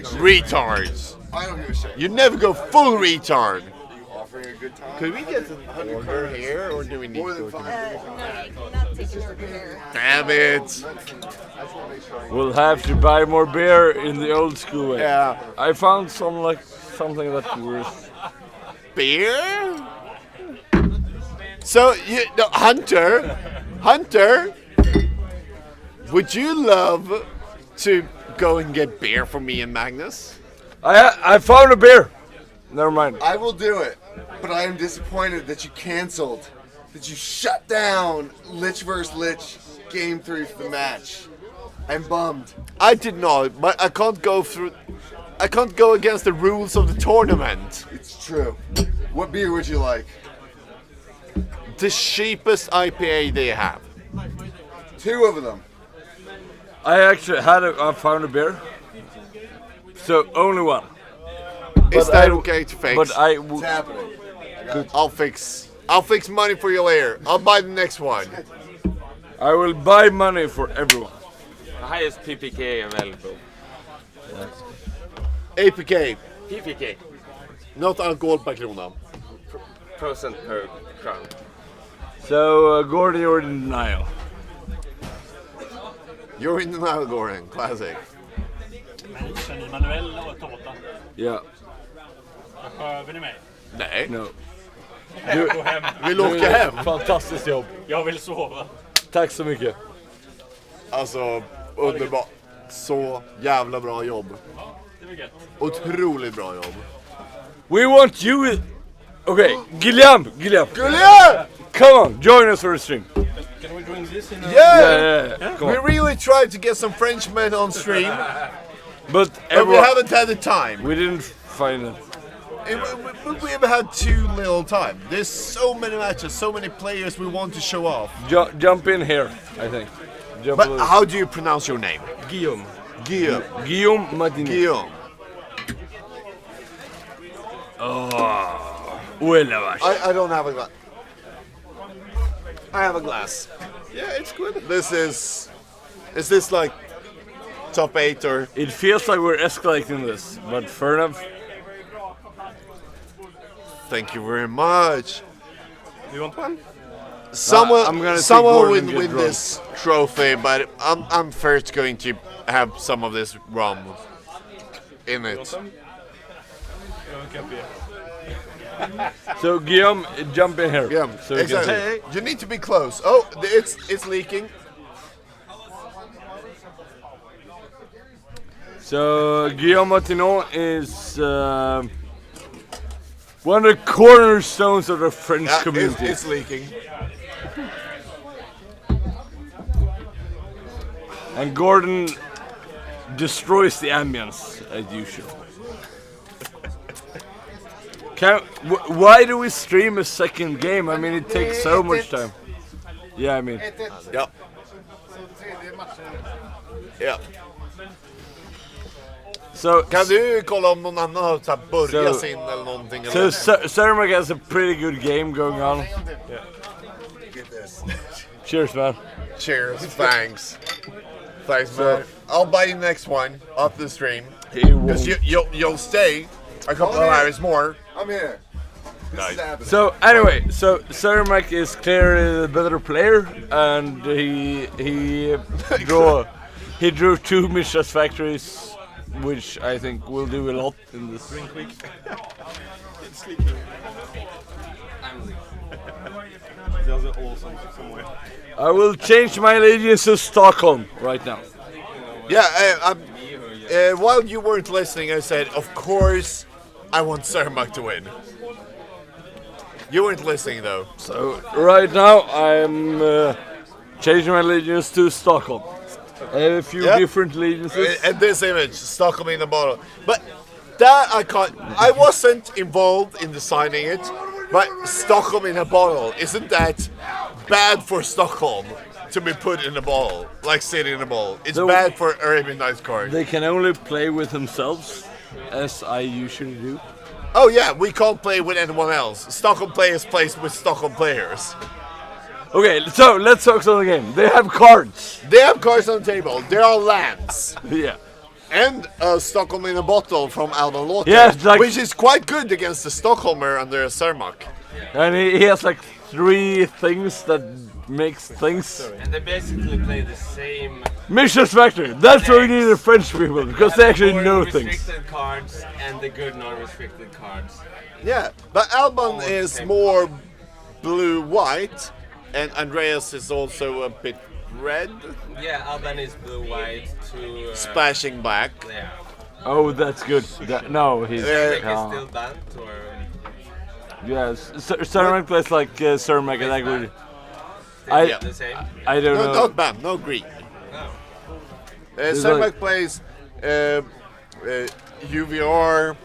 retards. I don't give a shit. You never go full retard. Offering a good time. Could we get an order here, or do we need to go to... No, you cannot take an order here. Damn it! We'll have to buy more beer in the old school way. Yeah. I found something that worth. Beer? So, Hunter, would you love to go and get beer for me and Magnus? I found a beer. Never mind. I will do it, but I am disappointed that you canceled, that you shut down Lich vs. Lich Game 3 for the match. I'm bummed. I did not, but I can't go against the rules of the tournament. It's true. What beer would you like? The cheapest IPA they have. 2 of them. I actually I found a beer. So only one. Is that okay to fix? But It's happening. I'll fix money for you later. I'll buy the next one. I will buy money for everyone. The highest PPK available. APK, PPK. not alcohol per krona. Percent per crown. So Gordon, you're in denial. You're in denial, Gordon. Classic. Kör ni manuell och tårta? Yeah. Behöver ni mig? Nej. No. Jag vill gå hem. Vill åka hem? Fantastiskt jobb. Jag vill sova. Tack så mycket. Alltså, underbart. Så jävla bra jobb. Det var gött. Otroligt bra jobb. We want you. Okay, Guillaume. Julia! Come on, join us for the stream. Can we drink this in a... Yeah! Come We on. really tried to get some Frenchmen on stream, But but we everyone, haven't had the time. we didn't find it. We've had too little time. There's so many matches, so many players we want to show off. Jump in here, I think. Jump But a little. how do you pronounce your name? Guillaume. Guillaume. Guillaume Martinet. Guillaume. Uela vash. I don't have a glass. I have a glass. Yeah, it's good. Is this like top 8 or? It feels like we're escalating this, but fair enough. Thank you very much. Do you want one? I'm gonna see Someone Gordon will get win drunk. this trophy, but I'm first going to have some of this rum in it. So Guillaume, jump in here. Yeah, So we can exactly. see. You need to be close. Oh, it's leaking. So Guillaume Martinet is one of the cornerstones of the French Yeah, community. it's leaking. And Gordon destroys the ambience as usual. Why do we stream a second game? I mean, it takes so much time. Yeah, I mean. Ja. Ja. So, Kan du kolla om någon annan har så här börjat So- sin eller någonting? so Eller? Cermak has a pretty good game going on. Get this. Cheers, man. Cheers, thanks. Thanks, man. I'll buy you next one after the stream. He won't. Because you'll stay a couple of hours more. I'm here. This Nice. is happening. So anyway, so Cermak is clearly the better player, and he drew 2 Mishra's factories, which I think will do a lot in this. It's leaking. I'm leaking. There's also somewhere. I will change my allegiance to Stockholm right now. Yeah, while you weren't listening, I said, of course, I want Cermak to win. You weren't listening, though. So right now I'm changing my allegiance to Stockholm. I have a few Yep. different allegiances. And this image, Stockholm in the bottle. But that I can't. I wasn't involved in designing it, but Stockholm in a bottle, isn't that bad for Stockholm to be put in a bottle, like sitting in a bottle? It's So- bad for Arabian Nights card. They can only play with themselves, as I usually do. Oh yeah, we can't play with anyone else. Stockholm players plays with Stockholm players. Okay, so let's focus on the game. They have cards. They have cards on the table. They are lands. Yeah. And Stockholm in a bottle from Alban Lothar, Yeah, it's like- which is quite good against the Stockholmer under Cermak. And he has like 3 things that makes things. And they basically play the same. Mission Factory. That's why we need the French people because they actually know things. Restricted cards and the good non-restricted cards. Yeah, but Alban is more blue-white, and Andreas is also a bit red, Yeah, Alban is blue-white to. splashing black. Yeah. Oh, that's good. No, he's. Cermak is still banned, or. Yes, Cermak plays like Cermak, and I would. Yeah. The same. I don't No, know. not BAM, no green. It's Cermak like- plays UVR,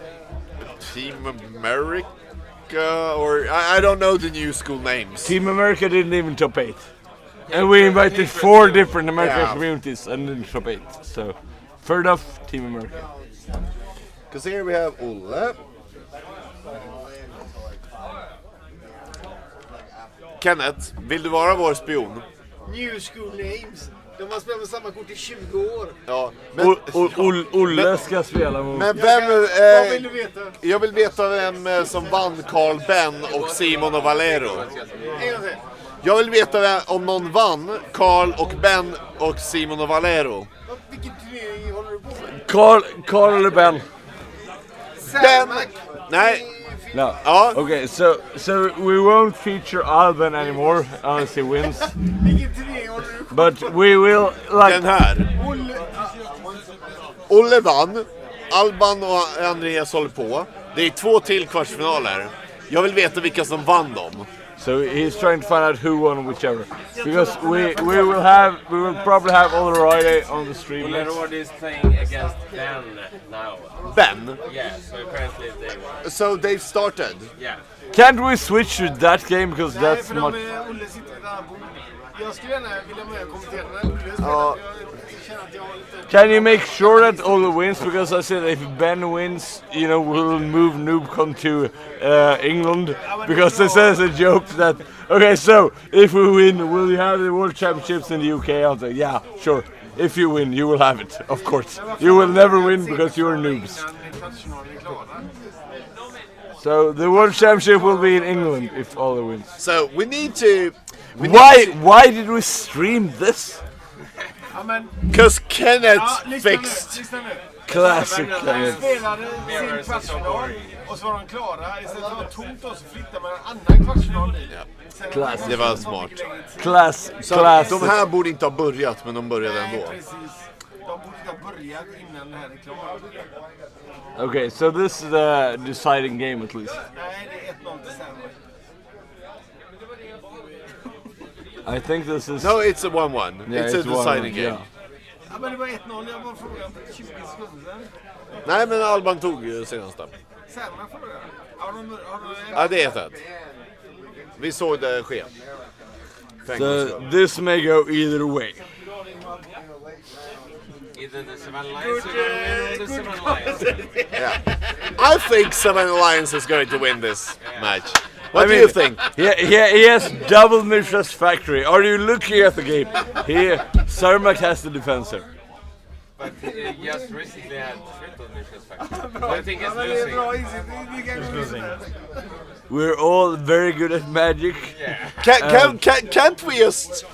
Team America, or I don't know the new school names. Team America didn't even top 8. And we invited 4 different American Yeah. communities and didn't top 8. So, fair enough, Team America. Because here we have Olle. Kenneth, vill du vara vår spion? New school names. De har spelat med samma kort i 20 år. Ja, men, Olle ska spela mot... men vem... Vad vill du veta? Jag vill veta vem som vann Carl Ben och Simon och Valero. En gång till. Jag vill veta om någon vann Carl och Ben och Simon och Valero. Vilken turnering håller du på med? Carl eller Ben? Ben! Nej, No. ja. Okay, so we won't feature Alban anymore unless he wins. Vilken turnering håller du på But we will, like... Den här. med? Olle vann. Alban och Andreas håller på. Det är 2 till kvartsfinaler. Jag vill veta vilka som vann dem. So he's trying to find out who won whichever. Because we will probably have Oloride on the stream next. Lord is playing against Ben now. Ben. Yeah, so apparently they won. So they've started. Yeah. Can't we switch to that game because Nej, that's för much... Olle sitter vid ett annat bord. Jag skulle gärna vilja med och kommentera när Olle spelar. Ja. Jag känner att jag har lite... Can you make sure that Olle wins? Because I said if Ben wins, you know, we'll move NoobCon to England. Because they said as a joke that, okay, so if we win, will you have the World Championships in the UK? I'll say, yeah, sure. If you win, you will have it, of course. You will never win because you're noobs. Kvartsfinalen är klara. So the World Championship will be in England if Olle wins. So we need to... Why did we stream this? Ja, men... Because Kenneth Ja, lyssna nu. fixed... Lyssna nu. Classic. De spelade sin kvartsfinal och så var de klara. Istället för att vara tomt och så flyttade man en annan kvartsfinal dit. Sen Class. Det var smart. Class. De här borde inte ha börjat, men de började Nej, ändå. precis. De borde inte ha börjat innan det här är klart. Okay, so this is the deciding game at least. Nej, det är 1-0 till Sandwich. I think this is... No, it's a 1-1. Yeah, it's a 1-1, deciding game. yeah. Ja, men det var 1-0. Jag bara frågade för 20 sekunder sedan. Nej, men Alban tog ju senaste. Sandwich frågade. Har de... Ja, det är 1-1. Vi såg det ske. So this may go either way. Either the Seven Lions are going to win or the Seven Lions. I think Seven Alliance is going to win this match. What do mean- you think? He has double Mishra's factory. Are you looking at the game? Here, Cermak has the defensor. But he just recently had triple Mishra's factory. So I think it's Ja, men det är losing. bra insikt. Det kan losing. We're all very good at magic. Can't we just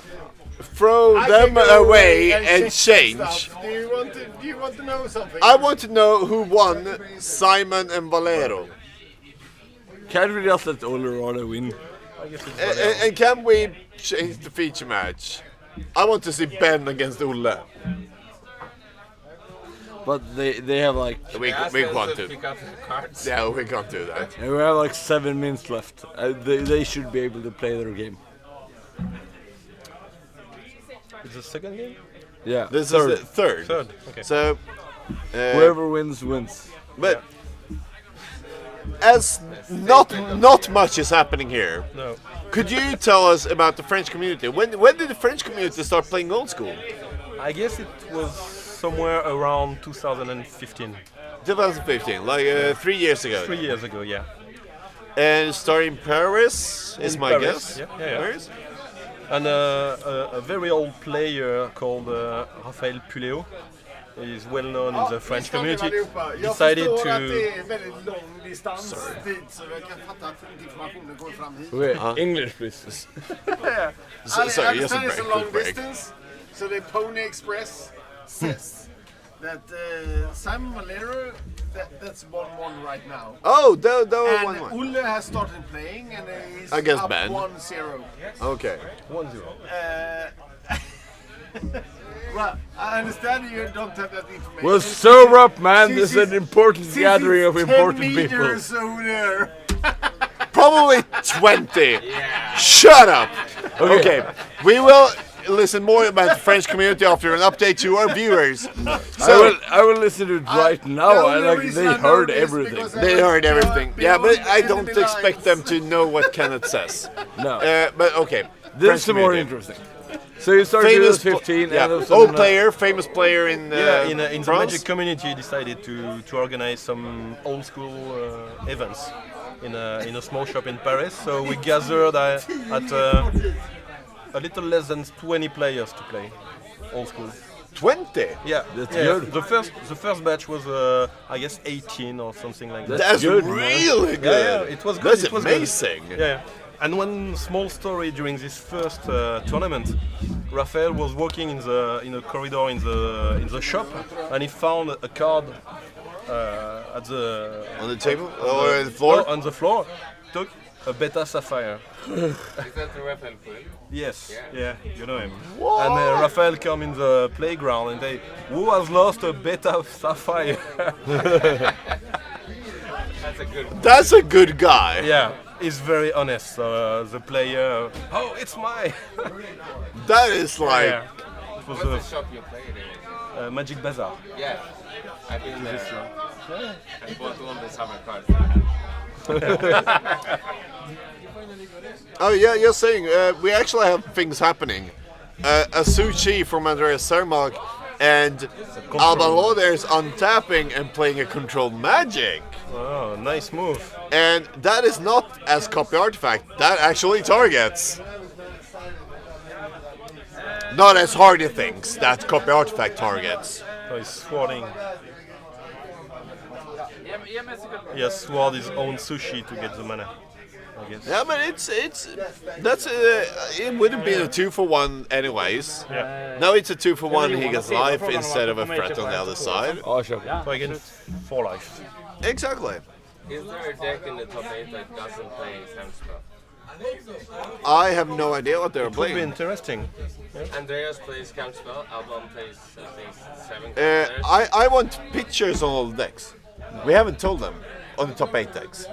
throw them away and change? Do you want to know something? I want to know who won Simon and Valero. Can't we just let Olorado win? And can we change the feature match? I want to see Ben against Olle. But they have like... We want to. Pick up the cards. Yeah, we can't do that. We have like 7 minutes left. They should be able to play their game. It's the second game? Yeah. This third. is the third. Third, okay. So, Whoever wins, wins. but as not much is happening here. No. Could you tell us about the French community? When did the French community start playing old school? I guess it was somewhere around 2015. 2015, like 3 years ago. 3 years ago, yeah. And starting in Paris is In my Paris, guess. yeah. Paris? And a very old player called Raphaël Puleo is well known in the French community, decided Jag förstår to. att det är väldigt lång distans dit, så jag kan fatta att informationen går fram hit. Okay, English please. Sorry, just a Understand it's break, a long quick break. distance, so the Pony Express says that Simon Valero, that's 1-1 right now. Oh, the And 1-1. Ulle has started playing and he's Against up Ben. 1-0. Okay. 1-0. Well, I understand you don't have that information. Well, sober up, man. Since This is an it's- important since gathering it's of important 10 people. meters over there. Probably 20. Shut up. Okay. We will listen more about the French community after an update to our viewers. So I will listen to it right now. the I only like reason they I know heard this everything. because they heard everything. Yeah, but I Beyond don't enemy expect them to know what Kenneth says. No, But okay. this French is more community. interesting. So you started Famous with 15, yeah. and of Old sudden, player, famous player in In the France. Magic community, decided to organize some old school events in a small shop in Paris. So we gathered at a little less than 20 players to play old school. 20. Yeah, That's yeah. good. The first batch was I guess 18 or something like that. That's good, man. really good. Yeah, it was good. That's it was good. amazing. Yeah. And one small story during this first tournament, Raphael was walking in a corridor in the shop, and he found a card at the On the table or the floor? on the floor. Took a beta sapphire. Is that the Raphael friend? Yes, yeah, you know him. And Raphael come in the playground and they, who has lost a beta sapphire? That's a good one. That's a good guy. Yeah, he's very honest. The player, oh, it's mine. That is like. Yeah. It was What's the shop you played in? Magic Bazaar. Yeah. I've been there. I bought all the summer cards. Oh yeah, you're saying we actually have things happening. A sushi from Andreas Sermag and Alban Loder's untapping and playing a controlled magic. Oh, nice move. And that is not as copy artifact, that actually targets. Not as Hardy thinks, that copy artifact targets. So he's swording. He has sword his own sushi to get the mana, I guess. Yeah, but it would have been a 2-for-1 anyways. Yeah. Now it's a 2-for-1, he gets life instead of a threat on the other side. oh, sure. So I get 4 life. Exactly. Is there a deck in the top 8 that doesn't play Samspell? I have no idea what they're Could be playing. interesting. Andreas plays Counterspell, Alban plays at least 7 I want pictures on all the decks. We haven't told them on the top 8 decks.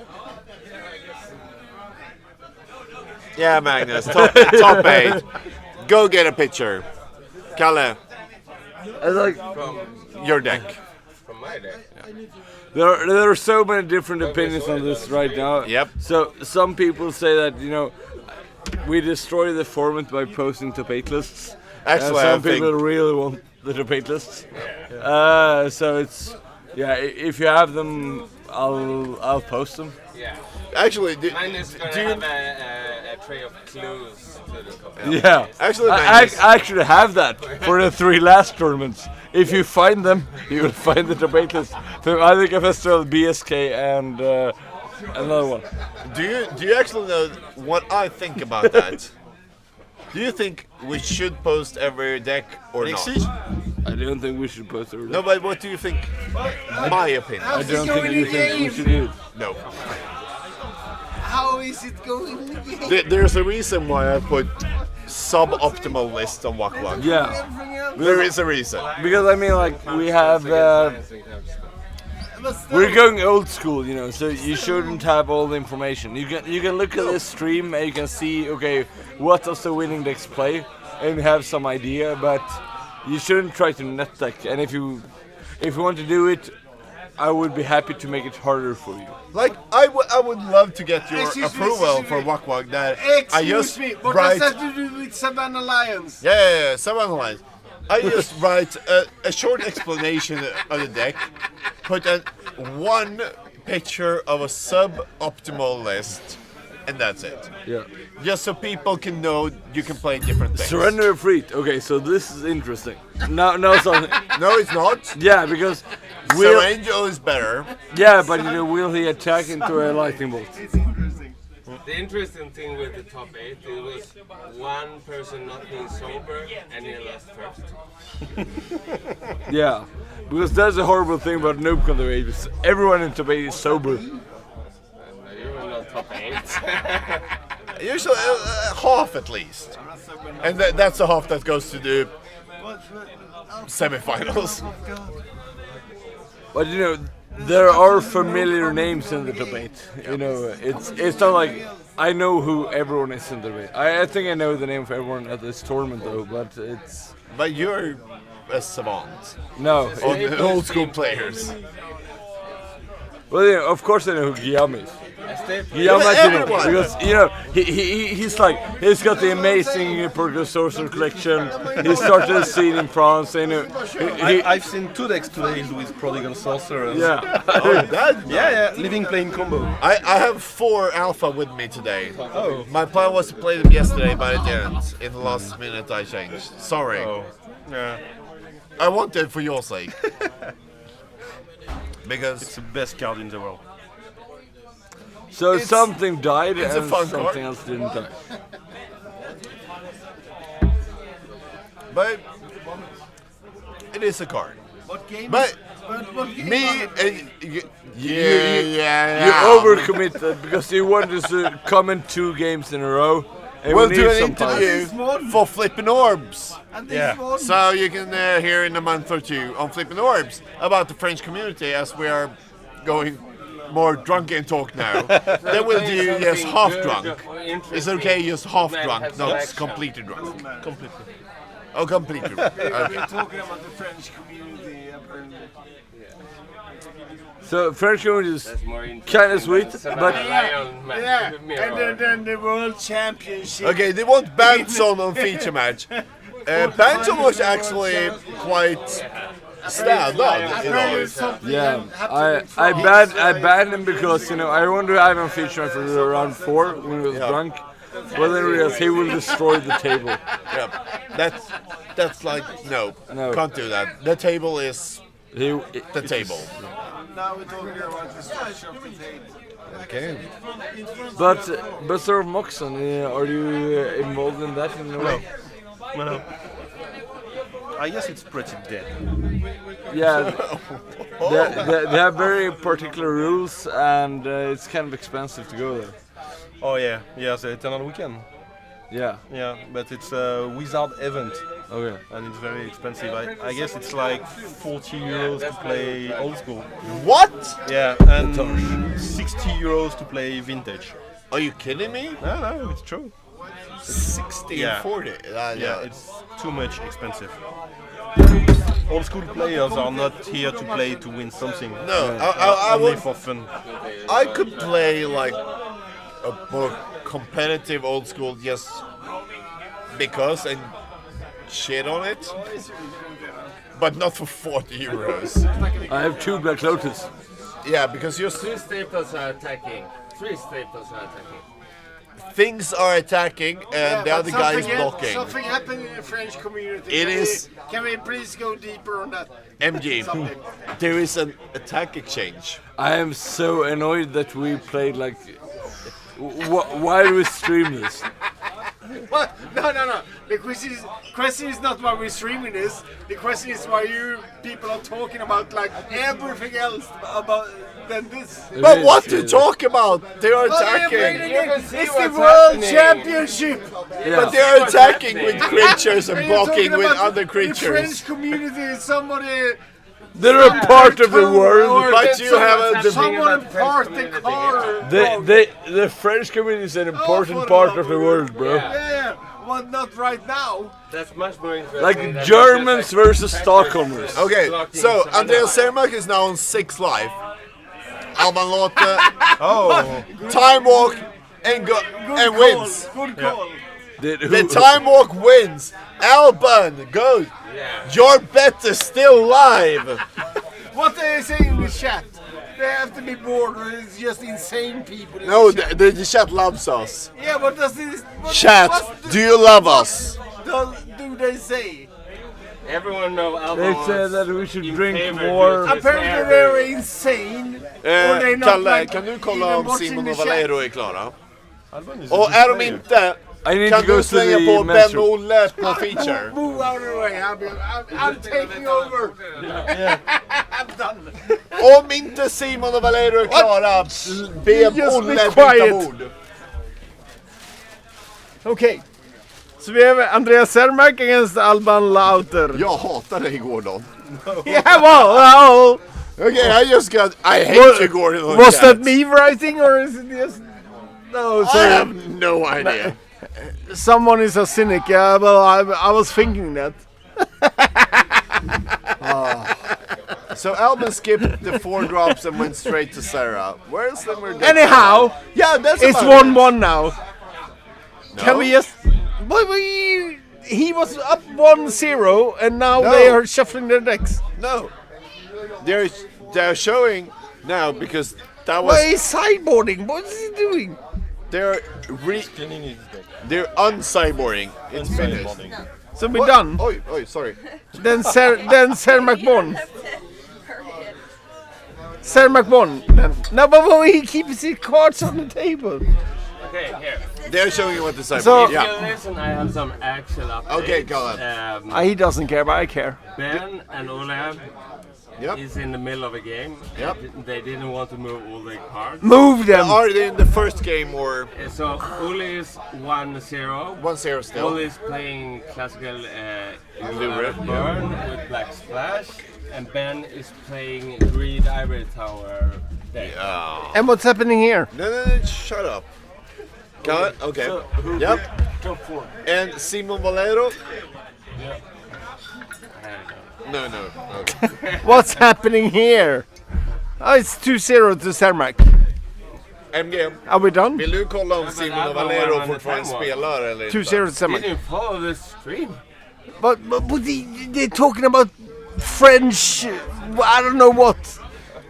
Yeah, Magnus, top 8. Go get a picture. Kalle, I like your deck. from my deck. there are so many different opinions on this right now. Yep. So some people say that we destroy the format by posting top 8 lists. Actually, and I some people think really want the top 8 lists. So it's if you have them, I'll post them. Yeah. actually, Mine is gonna do you, have a tray of clues to the top. Yeah, Actually, I Magnus, actually have that for the 3 last tournaments. If you find them, you will find the top 8 list from Adika Festival, BSK, and another one. do you actually know what I think about that? Do you think we should post every deck or not? I don't think we should post it. No, but what do you think? My opinion. I don't think we should do it. No. How is it going in the game? There's a reason why I put suboptimal list on Wak-Wak. Yeah, There is a reason. because I mean, like we have. We're going old school, so you shouldn't have all the information. You can look at this stream and you can see, okay, what does the winning decks play, and have some idea, but you shouldn't try to net deck. And if you want to do it, I would be happy to make it harder for you. Like, I would love to get your Excuse me, approval excuse for me. Wak-Wak that I Excuse just me, what write... does that to do with Savannah Lions? Yeah, someone lines. I just write a short explanation of the deck, put one picture of a suboptimal list, and that's it. Yeah. Just so people can know you can play different things. Surrender of Fleet. Okay, so this is interesting. No, something. No, it's not. Yeah, because will Angel is better. yeah, but you know, will he attack into a lightning bolt? The interesting thing with the top 8, it was one person not being sober and he lost first. Yeah, because that's a horrible thing about Noob Con 8. Everyone in top 8 is sober. You were not top 8. Usually half at least. And that's the half that goes to the semifinals. But you know, there are familiar names in the top 8. You know, it's not like I know who everyone is in the top 8. I think I know the name of everyone at this tournament though, but it's But you're a savant no. on old school players. Well, yeah, of course I know who Guillaume is. Guillaume, Yeah, you know, everyone. because you know he's like he's got the amazing Portugal Sorcerer collection. He started a scene in France. You know, I've seen 2 decks today with Prodigal Sorcerer. yeah. Yeah, living playing combo. I have 4 alpha with me today. Oh. My plan was to play them yesterday, but I didn't. In the last minute I changed. Sorry. Oh, yeah. I wanted for your sake. Because It's the best card in the world. So It's- something died it's a and fun something card. else didn't die. but it is a card. What game? But What game? me and You overcommitted because you wanted to comment 2 games in a row. And We'll we do need an some time. interview for Flippin' Orbs. And this Yeah. one. So you can hear in a month or 2 on Flippin' Orbs about the French community as we are going more drunken talk now. Then we'll do just half drunk. It's okay, just half drunk, not completely drunk. Completely. Oh, completely drunk. Okay. We're talking about the French community. Apparently. So French community is More kind of sweet, but Yeah, and then the World Championship. Okay, they want Benson on feature match. Benson was actually quite stand up, you know. yeah, I banned him because you know I wanted to have him feature for round 4 when he was drunk, but then realized he will destroy the table. Yeah, that's like no, No. can't do that. The table is He, the table. Now we're talking about the structure of the table. Okay. but Sir Moxon, are you involved in that in a way? No. I guess it's pretty dead. Yeah, they have very particular rules, and it's kind of expensive to go there. Oh yeah, the Eternal Weekend. Yeah. Yeah, but it's a wizard event Okay. and it's very expensive. I guess it's like 40 euros to play old school. What? Yeah, and 60 euros to play vintage. Are you kidding me? No, it's true. 60 Yeah. 40. Yeah, it's too much expensive. Old school players are not here to play to win something. No, I Only would. for fun. I could play like a more competitive old school just because and shit on it, but not for 40 euros. I have 2 Black Lotus. Yeah, because you're 3 staples are attacking. 3 staples are attacking. things are attacking and the but other guy is something blocking. Something happened in the French community. It is- Can we please go deeper on that? MG, there is an attack exchange. I am so annoyed that we played like. Why do we stream this? What? No. The question is not why we're streaming this. The question is why you people are talking about like everything else about than this. But what to talk about? They are attacking. It's the World Championship. But they are attacking with creatures and And you're blocking talking with about other The creatures. French community is somebody. They're a part of the world. But you have a Someone part the car. The French community is an important part of the world, bro. Yeah, well, not right now. That's much more interesting. Like than Germans just versus Stockholmers. Okay, so Andreas Sermak is now on 6 life. Alban Lotte, Time Walk, and wins. Good call. The Time Walk wins. Alban goes. Your bet is still live. What are they saying in the chat? they have to be bored, or it's just insane people. in No, the chat. the chat loves us. Yeah, what does this? Chat, do you love us? Do they say? Everyone know Alba They was said that we should in drink favor more. due to his Apparently hair. they're insane. or they not Kalle, like kan du kolla even om watching Simon the och chat? Valero är klara? Alban is a Och good är de player. inte, I need kan to go du to slänga the på Ben men's room. och Olle på feature? Move out of the way. I'm taking over. I'm done. Om inte Simon och Valero är klara, be Just Olle be byta quiet. bord. Okay. So we have Andreas Sermak against Alban Lauter. Jag hatar dig Gordon. Yeah, well, Okay, I hate you Gordon. on was chat. that me writing or is it just... No, I sorry. have no idea. Someone is a cynic. Yeah, well, I was thinking that. So Alban skipped the 4 drops and went straight to Sarah. Where's the we're good Anyhow, Sarah? Yeah, that's it's about 1-1 now. Can we just... But he was up 1-0 and now No. they are shuffling their decks. No. They're showing now because that was Why is sideboarding? What is he doing? they're Cleaning his deck. they're uncyborging. It's finished. Morning. So we're done. Oi, sorry. Then Sermak won. Sermak won. No, but he keeps his cards on the table. Okay, here. They're showing you what the cyborg. So- If yeah. you listen, I have some actual updates. Okay, go on. He doesn't care, but I care. Ben and Ole Yep. is in the middle of a game. Yep. They didn't want to move all their cards. Move them. Are they in the first game or So Ole is 1-0. 1-0 still? Ole is playing classical Lure. burn with black splash, and Ben is playing green ivory tower deck. And what's happening here? No, shut up. Got it? Okay. So, who Yep. Top 4. And Simon Valero? No. Okay. What's happening here? Oh, it's 2-0 to Sermak. MG, Are we done? vill du kolla om Simon och Valero fortfarande spelar eller inte? 2-0 to Sermak. Didn't follow the stream. But they're talking about French, I don't know what.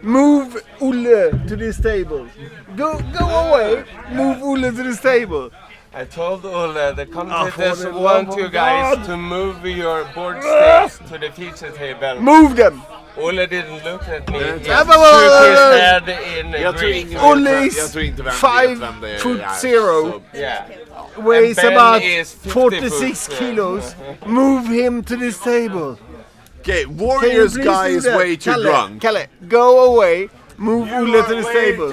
Move Ulle to this table. Go away. Move Ulle to this table. I told Ole, the commentators for the want love you of guys God. to move your board stakes to the feature table. Move them. Ole didn't look at me. He Ja, shook men- his head in Jag tror Greek. ingen Olle vet, is jag tror inte vem 5 vet vem det är. foot Ja, 0. så- Yeah. Weighs Ben about is 50 46 foot. kilos. Move him to this table. Okay, Can you Warriors please guy do is that? way too Kalle, drunk. Kalle, go away. Move Ulle to this table.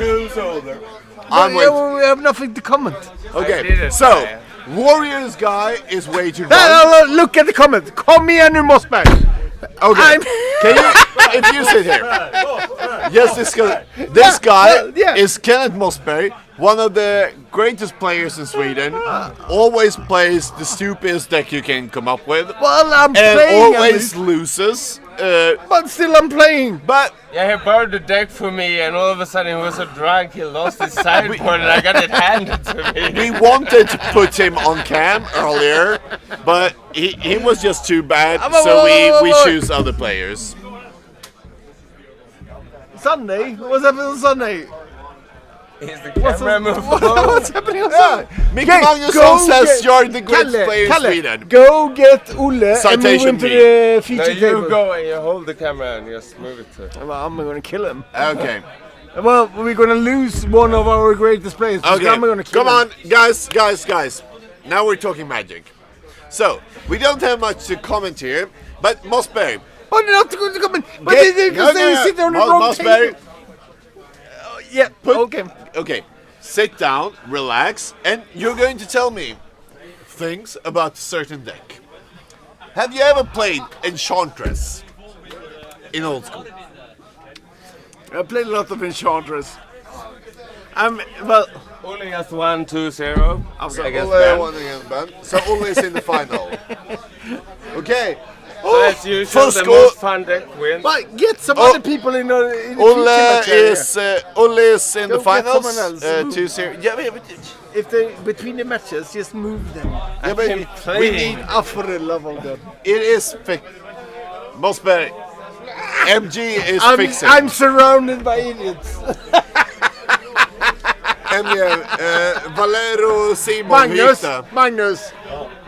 I'm Yeah, way well, we have nothing to comment. I Okay, didn't so say. Warriors guy is way too No, drunk. no, look at the comment. Call me Andrew Mossberg. Okay, I'm- can you, if you sit here, yes, this guy yeah. is Kenneth Mossberg, one of the greatest players in Sweden. Always plays the stupidest deck you can come up with, Well, I'm and playing. always loses. But still, I'm playing. But Yeah, he burned the deck for me, and all of a sudden he was so drunk he lost his sideboard, and I got it handed to me. we wanted to put him on cam earlier, but he was just too bad, so we choose other players. Sunday? What's happening on Sunday? Is the camera moving? What's happening on Sunday? Micke Okay, Magnusson go says get- you're the greatest Kalle, player in Kalle, Sweden. Go get Ulle and move Citation him to me. the No, feature you table. go and you hold the camera and just move it to. Well, I'm gonna kill him. Okay. Well, we're gonna lose one of our greatest players. Okay, I'm gonna kill come him. on, guys. Now we're talking Magic. So, we don't have much to comment here, but Mossberg. But not going to comment. But Get- they no, they no, sit on the Mos- wrong Mossberg, table. Yeah. Okay. Okay, sit down, relax, and you're going to tell me things about a certain deck. Have you ever played Enchantress in old school? I played a lot of Enchantress. Well, Ole has 1-2-0 So against Ole Ben. won against Ben. So Ole is in the final. Okay. So as usual, full the score. most fun deck wins. but get some Oh, other people in the feature Ole match area. is in the Don't get finals. someone else. 2-0. Yeah, but If they between the matches, just move them. yeah, but we playing. need. For the love of God. It is. Mossberg. MG is fixing. I'm surrounded by idiots. MG, Valero, Simon, Rita. Magnus.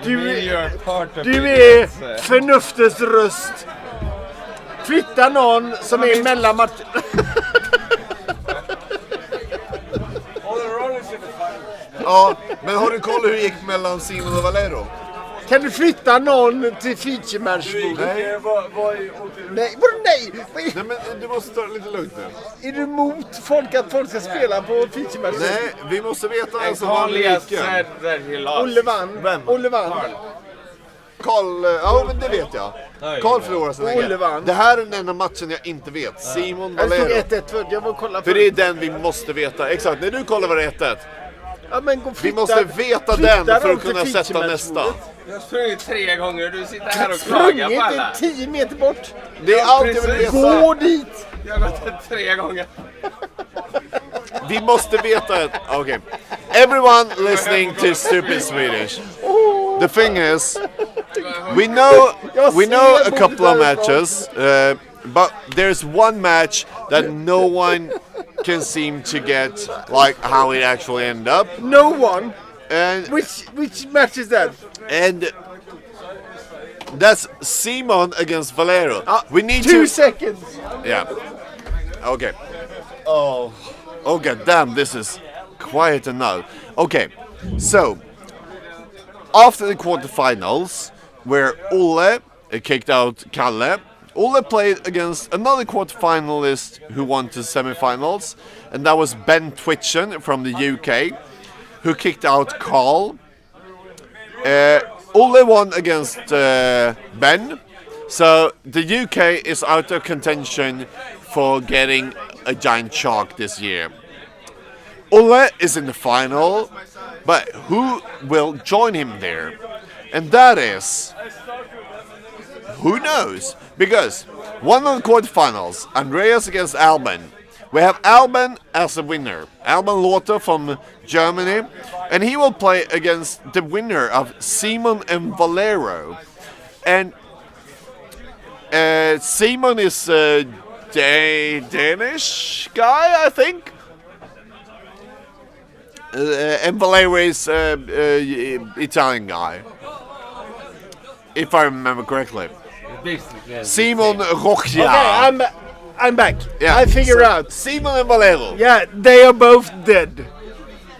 Du You're part of är förnuftets röst. Flytta någon som är mellan matchen. Ja, men har du koll hur det gick mellan Simon och Valero? Kan du flytta någon till feature-matchbordet? Nej. Nej, vadå nej? Nej, men du måste ta det lite lugnt nu. Är du emot folk att folk ska spela på feature-match? Nej, vi måste veta vem som Carl vann has lika. said that he lost. Olle vann. Vem? Olle vann. Karl, ja men det vet jag. Karl förlorade så Olle länge. vann. Det här är den enda matchen jag inte vet. Simon, Jag stod Valero. 1-1 för jag var kolla på. För det är den vi måste veta. Exakt, när du kollar var det 1-1. Ja, men gå Vi flytta, måste veta flytta den för dem att till kunna sätta feature-matchbordet. nästa. Jag har sprungit 3 gånger och du sitter här och klagar Sprungit på alla. 10 meter bort. Det är allt jag vill precis. veta. Gå dit. Jag har gått 3 gånger. Vi måste veta. Okay. Everyone listening to stupid Swedish. The thing is, we know a couple of matches, but there's one match that no one can seem to get, like how it actually ended up. No one. And Which match is that? that's Simon against Valero. We need 2 to. seconds. Yeah. Okay. Oh, god damn, this is quiet enough. Okay, so after the quarterfinals, where Olle kicked out Kalle, Olle played against another quarterfinalist who won to semifinals, and that was Ben Twitchen from the UK, who kicked out Carl. Olle won against Ben, so the UK is out of contention for getting a giant shark this year. Olle is in the final, but who will join him there? And that is, who knows? Because one of the quarterfinals, Andreas against Alban. We have Alban as a winner, Alban Lothar from Germany, and he will play against the winner of Simon and Valero. And Simon is a Danish guy, I think. And Valero is Italian guy, if I remember correctly. Simon Rocha. Okay, I'm back. Yeah, I figure so out. Simon and Valero. Yeah, they are both dead.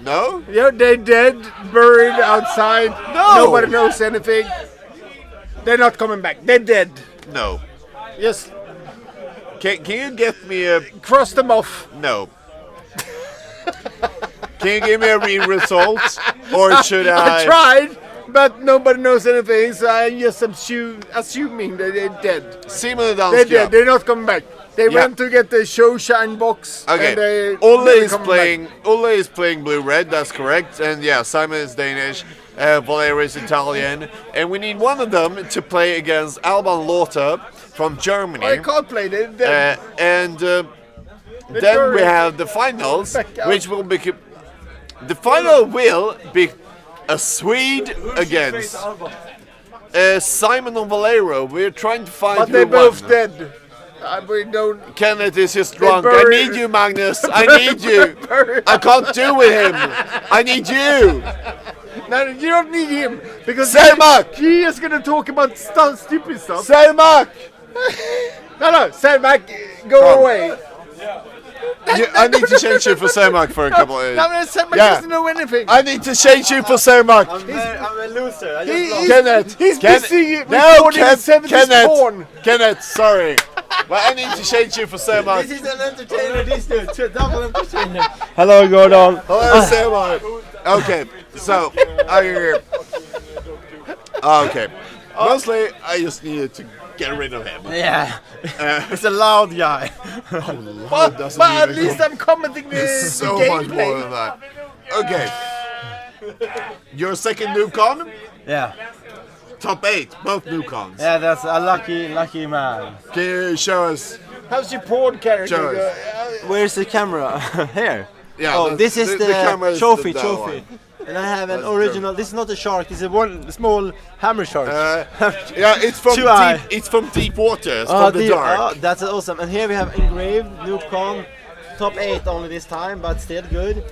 No? Yeah, they're dead, buried outside. No! Nobody knows anything. They're not coming back. They're dead. No. Just Can you get me a... cross them off. No. Can you give me a real result? Or should I tried, but nobody knows anything, so I'm just assuming that they're dead. Simon and They're Danska. dead. They're not coming back. They Yeah. went to get the show shine box. And Okay. they Olle never is come playing. back. Olle is playing blue-red. That's correct. And yeah, Simon is Danish. Valero is Italian. And we need one of them to play against Alban Lothar from Germany. I can't play. They're dead. Then we have the finals, Back out. which will be. The final will be a Swede against Simon and Valero. We're trying to find But who they're won. both dead. We don't. Kenneth is just drunk. I buried- need you, Magnus. I need you. I can't do with him. I need you. No, you don't need him because Selmak! he is gonna talk about stupid stuff. Selmak! No, Selmak, go Come. away. I need to change you for Selmak for a couple of No, Selmak Yeah. doesn't know anything. I need to change you for Selmak. I'm a loser. I He- just lost. Kenneth. He's Ken- busy No, recording 70s porn. Kenneth, sorry. But I need to change you for Selmak. This is an entertainer. This dude, double entertainer. Hello, Gordon. Hello, Selmak. Okay, so I hear. Okay, mostly I just needed to get rid of him. Yeah, he's a loud guy. But doesn't But at even least I'm commenting the so much more gameplay. than that. Okay. Your second NewCon? Yeah, Top 8, both NewCons. yeah, that's a lucky man. Can you show us? How's your porn character? Show us. Where's the camera? Here. Yeah, Oh, this is the camera is trophy, that trophy. one. And I have an That's original. This is not a shark. This is one small hammer shark. Yeah, it's from Two eye. it's from deep water. It's from the dark. Oh, that's awesome. And here we have engraved n00bcon, top 8 only this time, but still good.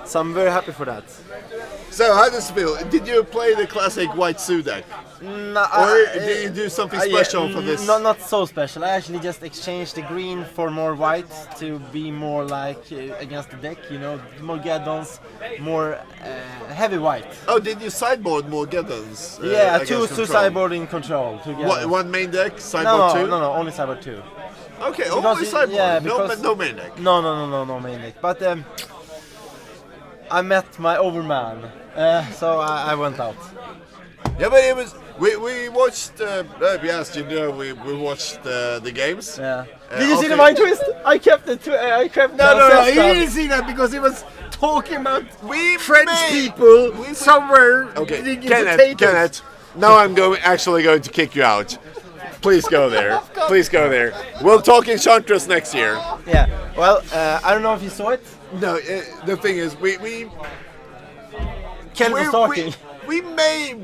So I'm very happy for that. So how does it feel? Did you play the classic white Sudak? No, Or did you do something special for this? Not so special. I actually just exchanged the green for more white to be more like against the deck, you know, more gaddons, more heavy white. Oh, did you sideboard more Geddons? Yeah, against two control? sideboard in control. Two gaddons. One main deck, sideboard two? No, only sideboard 2. Okay, Because only sideboard. yeah, no, because- but no main deck. No main deck. But I met my overman, so I went out. Yeah, but it was. We watched. Yes, you know, we watched the games. Yeah. Did you see the okay. mind twist? I kept it. I kept. No, he ancestral. didn't see that because he was talking about We French made- people we- somewhere Okay, digging Kenneth, potatoes. Kenneth. Now I'm actually going to kick you out. Please go there. Please go there. We'll talk Enchantress next year. Yeah. Well, I don't know if you saw it. No, the thing is, we Ken was talking. we may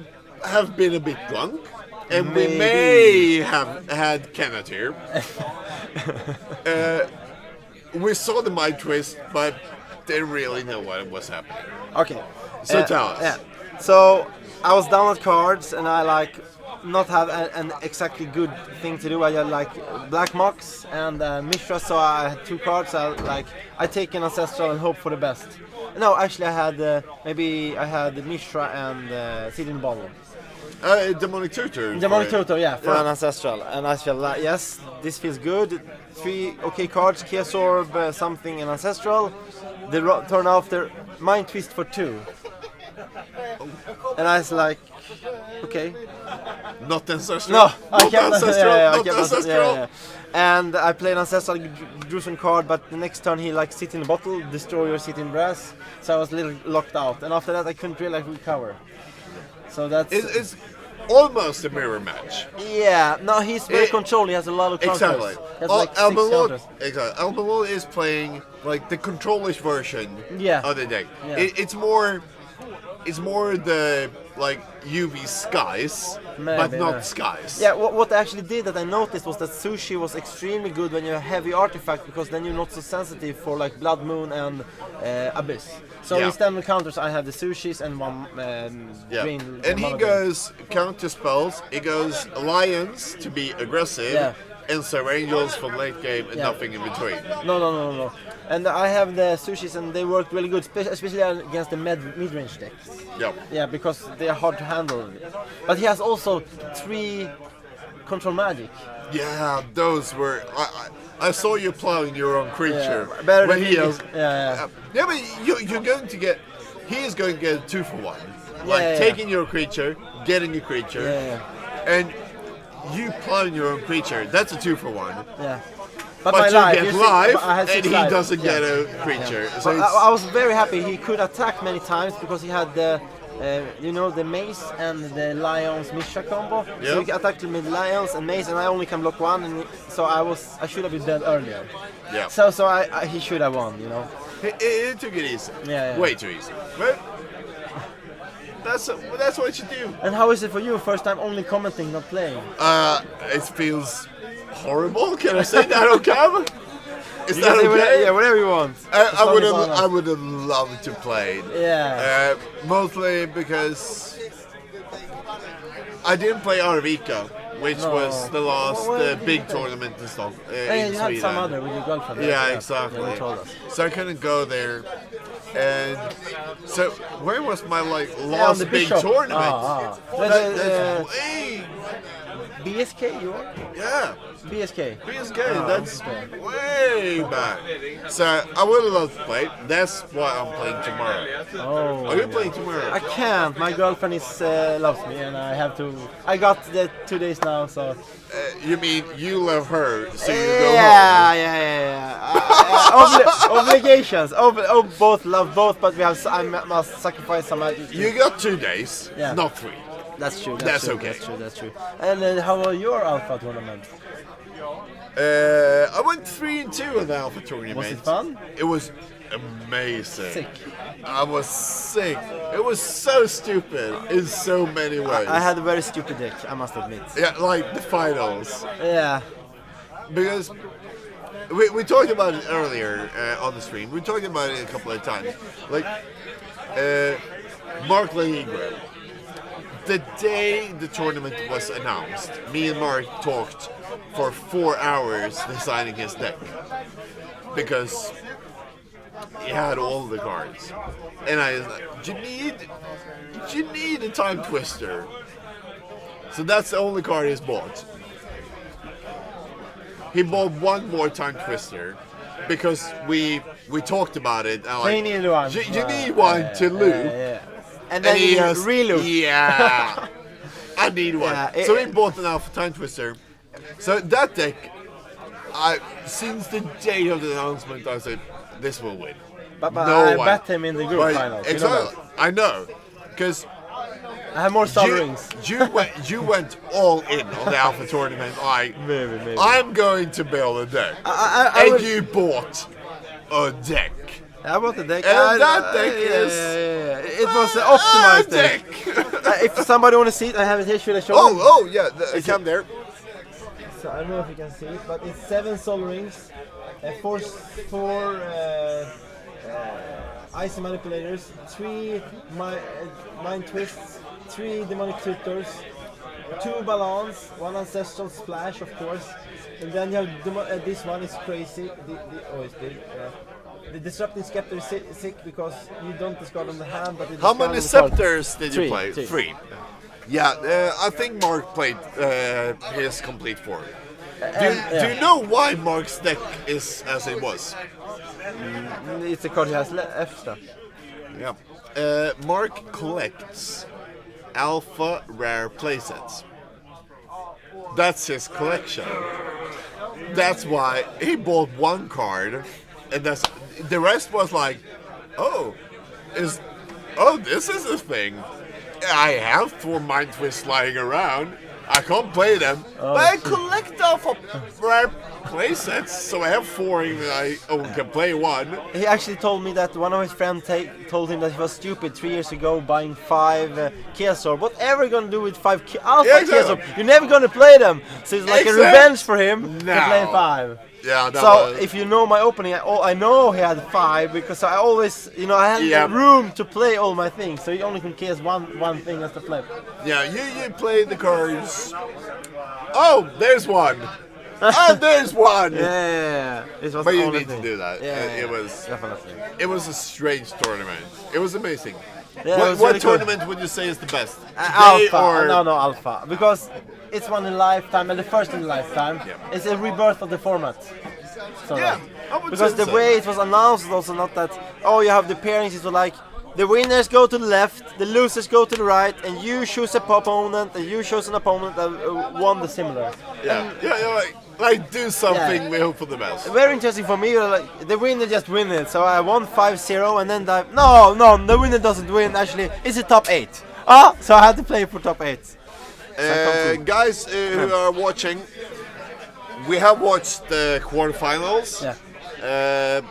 have been a bit drunk, and we Maybe. may have had Kenneth here. We saw the mind twist, but didn't really know what was happening. Okay. So tell us. Yeah. So I was down at cards, and I like not have an exactly good thing to do. I had like black mocks and Mishra, so I had 2 cards. I take an ancestral and hope for the best. No, actually I had maybe I had Mishra and Seed in the Bottle. Demonic Tutor. Demonic for- Tutor, yeah, for an ancestral, and I feel like yes, this feels good. 3 okay cards, Kesorb, something, and ancestral. The turn after mind twist for 2, and I was like, okay. Not ancestral. No, I not kept ancestral. I not kept ancestral. yeah. And I played ancestral, drew some card, but the next turn he like sit in the bottle, destroy or sit in brass. So I was a little locked out, and after that I couldn't really like recover. So that's It's almost a mirror match. yeah. No, he's very controlled. He has a lot of counters. Exactly. He has like 6 Albalon, counters. exactly. Albalon is playing like the controlish version Yeah. of the deck. Yeah. It's more the like UV skies, but Maybe, not yeah. skies. Yeah, what I actually did that I noticed was that sushi was extremely good when you have heavy artifact because then you're not so sensitive for like Blood Moon and Abyss. So Yeah. instead of counters, I have the sushis and one Yeah. green. And he mono green. goes counter spells. He goes Lions to be aggressive, Yeah. and Sir Angels from late game, and Yeah. nothing in between. No. And I have the sushis and they work really good, especially against the mid-range decks. Yeah. Yeah, because they are hard to handle. But he has also 3 control magic. Yeah, those were. I saw you plowing your own creature. Yeah, better when than he me. has, Yeah. Yeah, but you're going to get. He is going to get a 2 for 1. Like Yeah. taking your creature, getting a creature, Yeah. and you plowing your own creature. That's a 2 for 1. Yeah. But my you life, get you see, live, but I had and 6 he lives. doesn't Yeah. get a creature. So But it's, I was very happy. He could attack many times because he had the, the mace and the lions Misha combo. Yeah. So he attacked with lions and mace, and I only can block 1. And so I should have been dead earlier. yeah. So he should have won, you know. He took it easy. Yeah. Way too easy. But that's what you do. And how is it for you? First time only commenting, not playing. It feels horrible. Can I say that on camera? Is that Say okay? whatever you want. As I long would as have. honest. I would have loved to play. Yeah. Mostly because I didn't play Arvika, which No. was the last Well, big tournament in Stockholm. Yeah, in you had Sweden. some other with your girlfriend. right? Yeah, exactly. Yeah, you told us. So I couldn't go there. And so where was my like Yeah, on last the big Bishop. tournament? But, That's way, BSK, you are? yeah. BSK. BSK, Oh, that's okay. way back. So I would have loved to play. That's why I'm playing tomorrow. Oh. Are you playing tomorrow? I can't. My girlfriend is loves me, and I have to. I got the 2 days now, so. You mean you love her, so you go Yeah. home? Obligations. Both love both, but we have. I must sacrifice some. You got 2 days, Yeah. not 3. That's true. That's true, okay. That's true. And how are your alpha tournament? I went 3-2 in the Alpha tournament. Was it fun? It was amazing. Sick. I was sick. It was so stupid in so many ways. I had a very stupid deck, I must admit. Yeah, like the finals. Yeah. Because we talked about it earlier on the stream. We talked about it a couple of times. Like, Mark Leingren. The day the tournament was announced, me and Mark talked for 4 hours designing his deck. Because he had all the cards. And I was like, you need a time twister. So that's the only card he's bought. He bought one more time twister because we talked about it. And He needed one. You need one to loop. Yeah. And then he reloop. Yeah. I need one. Yeah, So he bought an Alpha Time Twister. So that deck, since the day of the announcement, I said, this will win. But No I one. bet him in the group Right, finals. exactly. I know. Because I have more star rings. you went all in on the Alpha tournament. Maybe. I'm going to build a deck. I And would- you bought a deck. I bought the deck. And that deck is It was an optimized a deck. If somebody want to see it, I have it here. Should I show them? Oh, yeah, come there. So I don't know if you can see it, but it's 7 soul rings, 4 icy manipulators, 3 mind twists, 3 demonic tutors, 2 balance, 1 ancestral splash, of course, and then you have this one is crazy. It's big. The disrupting scepter is sick because you don't discard on the hand, but you How discard many on the card. scepters did you play? Three. 3. Yeah, I think Mark played his complete 4. Do you know why Mark's deck is as it was? It's a card he has extra. Yeah. Mark collects alpha rare playsets. That's his collection. That's why he bought one card, and the rest was like, this is a thing. I have 4 mind twists lying around. I can't play them, but I collect alpha rare playsets, so I have 4 even I can play 1. He actually told me that one of his friends told him that he was stupid 3 years ago buying 5 Keosor. Whatever you gonna do with 5 Alpha exactly. Keosor? You're never gonna play them. So it's like a revenge for him to play No. 5. Yeah, that So was, if you know my opening, I know he had 5 because I always, I had Yeah. room to play all my things. So you only can cast one thing as the flip. yeah, you play the cards. Oh, there's one. Oh, there's one. Yeah, it was But the you only need to thing. do that. Yeah, It was definitely. it was a strange tournament. It was amazing. Yeah, it what was really cool. tournament would you say is the best? Alpha, or no, Alpha, because it's one in a lifetime and the first in a lifetime. Yeah. It's a rebirth of the format. So Yeah, I would because say the so. way it was announced was also not that. Oh, you have the pairings. It was like the winners go to the left, the losers go to the right, and you choose a opponent, and you choose an opponent that won the similar. Yeah, like do something. Yeah. We hope for the best. Very interesting for me. Like the winner just win it. So I won 5-0, and then no, the winner doesn't win. Actually, it's a top 8. So I had to play for top 8. Guys who are watching, we have watched the quarterfinals. Yeah.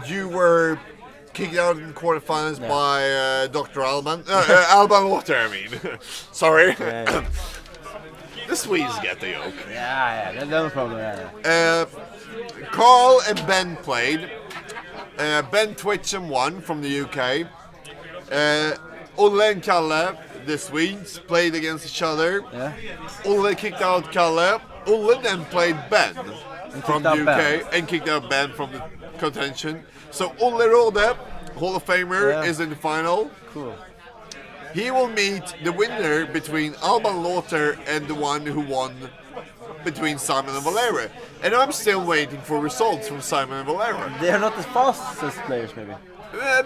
You were kicked out in the quarterfinals by Dr. Alban. Alban Water, I mean. Sorry. Yeah. The Swedes get the yoke. Yeah, that's no problem. Yeah. Carl and Ben played. Ben Twitcham won from the UK. Olle and Kalle, the Swedes, played against each other. Yeah. Olle kicked out Kalle. Olle then played Ben from the out UK Ben. and kicked out Ben from the contention. So Olle Rode, Hall of Famer, is in the final. Cool. He will meet the winner between Alban Lothar and the one who won between Simon and Valera. And I'm still waiting for results from Simon and Valera. They are not the fastest players, maybe.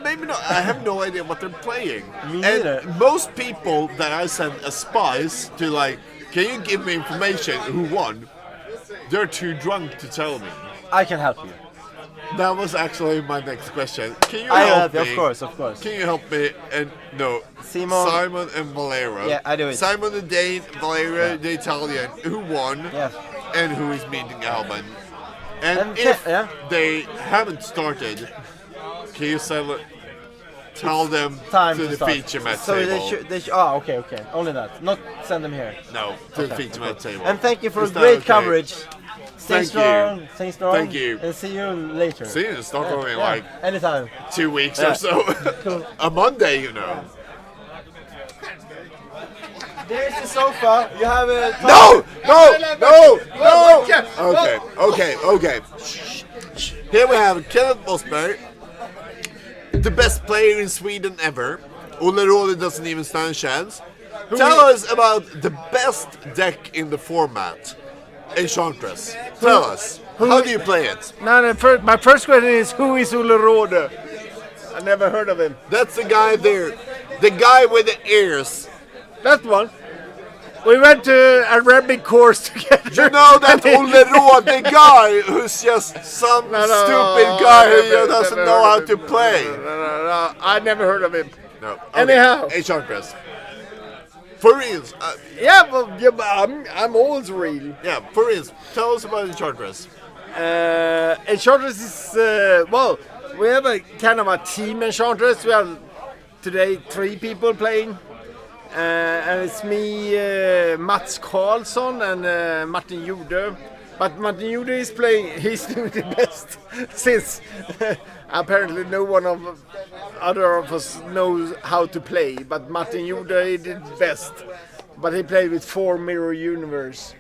Maybe not. I have no idea what they're playing. Me neither. And most people that I send as spies to, like, can you give me information who won? They're too drunk to tell me. I can help you. That was actually my next question. Can you help me? Of course. Can you help me? And no, Simon and Valera. Yeah, I do it. Simon the Dane, Valera the Italian. Who won? Yeah. And who is meeting Alban? And if they haven't started, can you tell them Time to to the start. feature mat So table? they should. Oh, okay. Only that. Not send them here. No, to the feature mat table. And thank you for Is that great okay? coverage. Stay Thank strong. you. Stay strong. Thank you. And see you later. See you in Stockholm in like Anytime. 2 weeks Yeah. or so. Cool. A Monday, you know. There's the sofa. You have a. No! Okay. Here we have Kenneth Mossberg, the best player in Sweden ever. Olle Råde doesn't even stand a chance. Tell us about the best deck in the format. Enchantress. Tell us. How do you play it? No, my first question is, who is Olle Råde? I never heard of him. That's the guy there. The guy with the ears. That one. We went to Arabic course together. You know that Olle Råde, the guy who's just some stupid guy who doesn't know how to play. No, I never heard of him. No. Okay. Anyhow. Enchantress. For real. But I'm always real. Yeah, for real. Tell us about Enchantress. Enchantress is, we have a kind of a team Enchantress. We have today 3 people playing. And it's me, Mats Karlsson and Martin Jude. But Martin Jude is playing, he's doing the best since apparently no one of other of us knows how to play. But Martin Jude he did best. But he played with 4 Mirror Universe.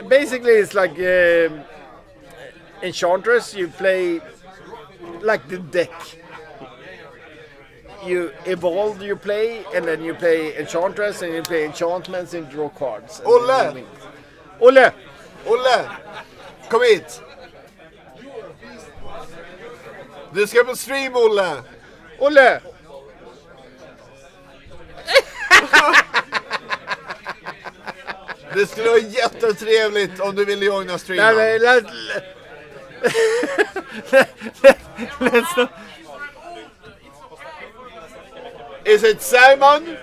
Basically it's like Enchantress, you play like the deck. You evolve your play, and then you play Enchantress, and you play enchantments and draw cards. Olle! Olle! Kom hit! Du ska på stream, Olle! Olle! Det skulle vara jättetrevligt om du ville joina streamen. Let's not. Is it Simon?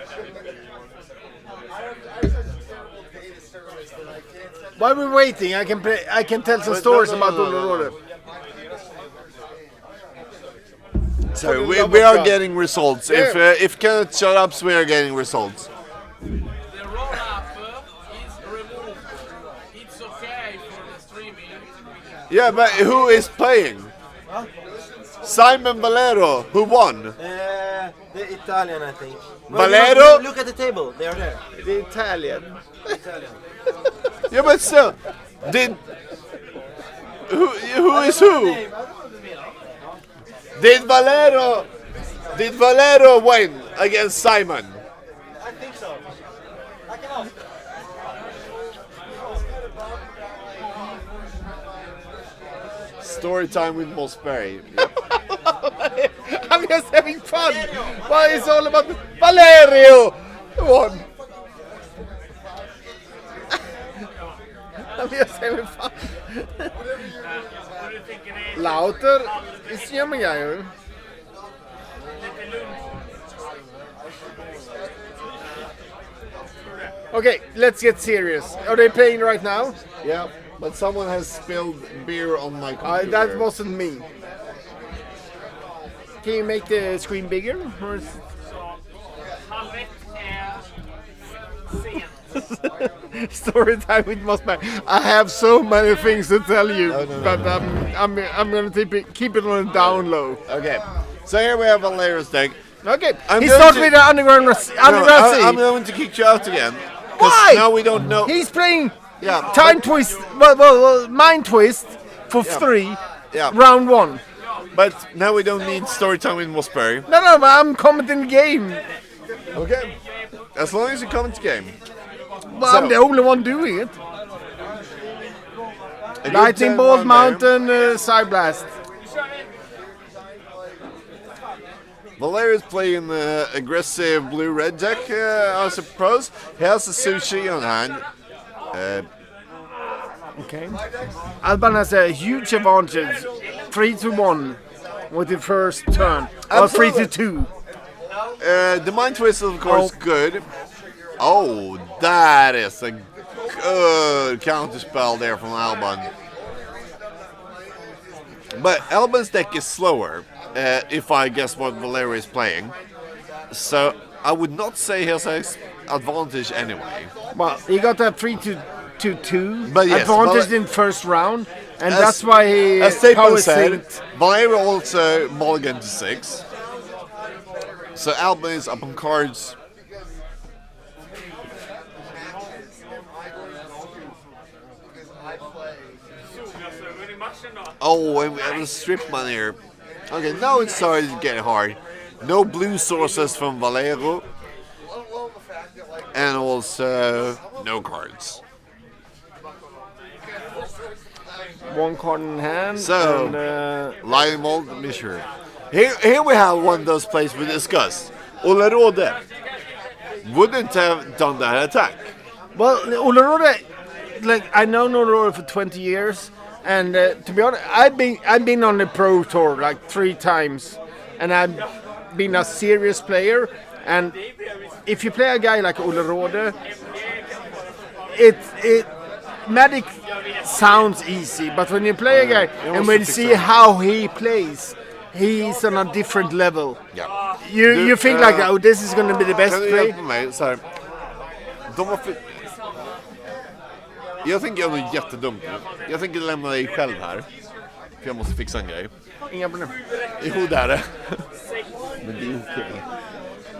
While we're waiting, I can tell some stories about Olle Råde. So we are getting results. If Kenneth shut up, we are getting results. The roll-up is removed. It's okay for the streaming. Yeah, but who is playing? Simon Valero, who won? The Italian, I think. Valero? Look at the table. They are there. The Italian. Yeah, but still, who is who? Did Valero win against Simon? I think so. I can ask. Story time with Mossberg. I'm just having fun. Why is all about Valerio? Won. I'm just having fun. Lauter is jamming guy. Okay, let's get serious. Are they playing right now? Yeah, but someone has spilled beer on my computer. That wasn't me. Can you make the screen bigger? Or is... Story time with Mossberg. I have so many things to tell you, but I'm gonna keep it on a down low. Okay, so here we have Valero's deck. Okay, I'm he going starts to- with the underground sea. I'm going to kick you out again. 'Cause Why? Now we don't know. He's playing Yeah, time twist, well, mind twist for 3, Yeah. round 1. But now we don't need story time with Mossberg. No, but I'm commenting the game. Okay, as long as you comment the game. But I'm the only one doing it. A good Lightning bolt, 10-1 mountain, side blast. Valerius playing the aggressive blue-red deck, I suppose. He has a sushi on hand. Okay. Alban has a huge advantage, 3-1 with the first turn, or Absolutely. 3-2. The Mind Twist is of course good. Oh, that is a good counterspell there from Alban. But Alban's deck is slower, if I guess what Valerio is playing. So I would not say he has an advantage anyway. Well, he got that 3-2 But yes, advantage Val- in first round, and As- that's why he As Staples power said, synced. Valerio also mulliganed to 6. So Alban is up on cards. Oh, and we have a strip man here. Okay, now it started to get hard. No blue sources from Valero. And also no cards. One card in hand. So, and, Lion Mold Mishra. Here we have one of those plays we discussed. Ola Rode wouldn't have done that attack. well, Ularode, like I know Ularode for 20 years, and to be honest, I've been on the Pro Tour like 3 times, and I've been a serious player. And if you play a guy like Ularode, it Magic sounds easy, but when you play a guy and when you see how he plays, he's on a different level. Ja. You think like, oh, this is going to be the best Kan du play. hjälpa mig? Så här. De var Jag tänker göra något jättedumt nu. Jag tänker lämna dig själv här. För jag måste fixa en grej. Inga problem. Jo, det är det. Men det är okej.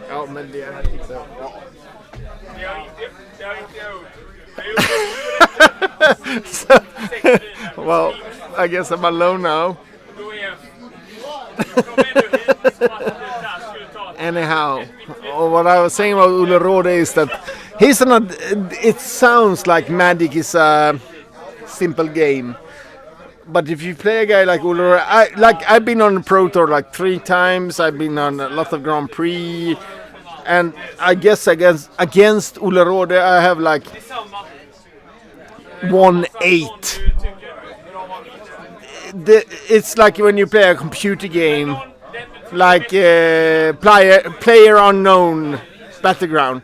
Ja, men det är... Ja. So, well, I guess I'm alone now. Anyhow, what I was saying about Ularode is that he's not. It sounds like Magic is a simple game, but if you play a guy like Ularode, I've been on the Pro Tour like 3 times. I've been on a lot of Grand Prix, and I guess against Ularode, I have like 1-8. It's like when you play a computer game, like player unknown battleground.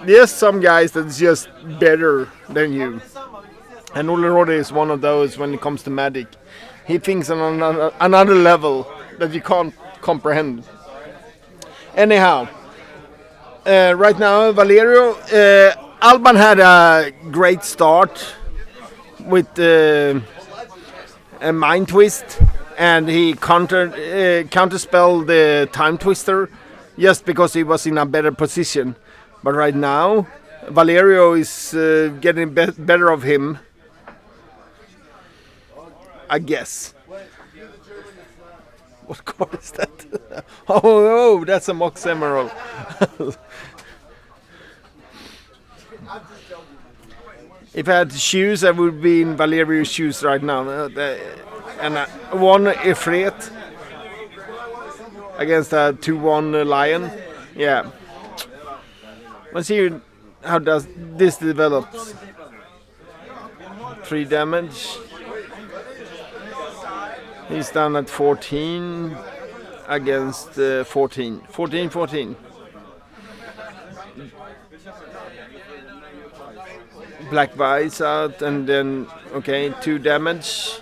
There's some guys that's just better than you, and Ularode is one of those when it comes to Magic. He thinks on another level that you can't comprehend. Anyhow, right now Valerio, Alban had a great start with a Mind Twist, and he counterspelled the Time Twister just because he was in a better position. But right now, Valerio is getting better of him, I guess. What card is that? Oh, that's a Mox Emerald. If I had to choose, I would be in Valerio's shoes right now. And one Ifrit against a 2-1 Lion. Yeah. Let's see how does this develops. 3 damage. He's down at 14 against 14. 14. Black Vice out, and then, okay, 2 damage.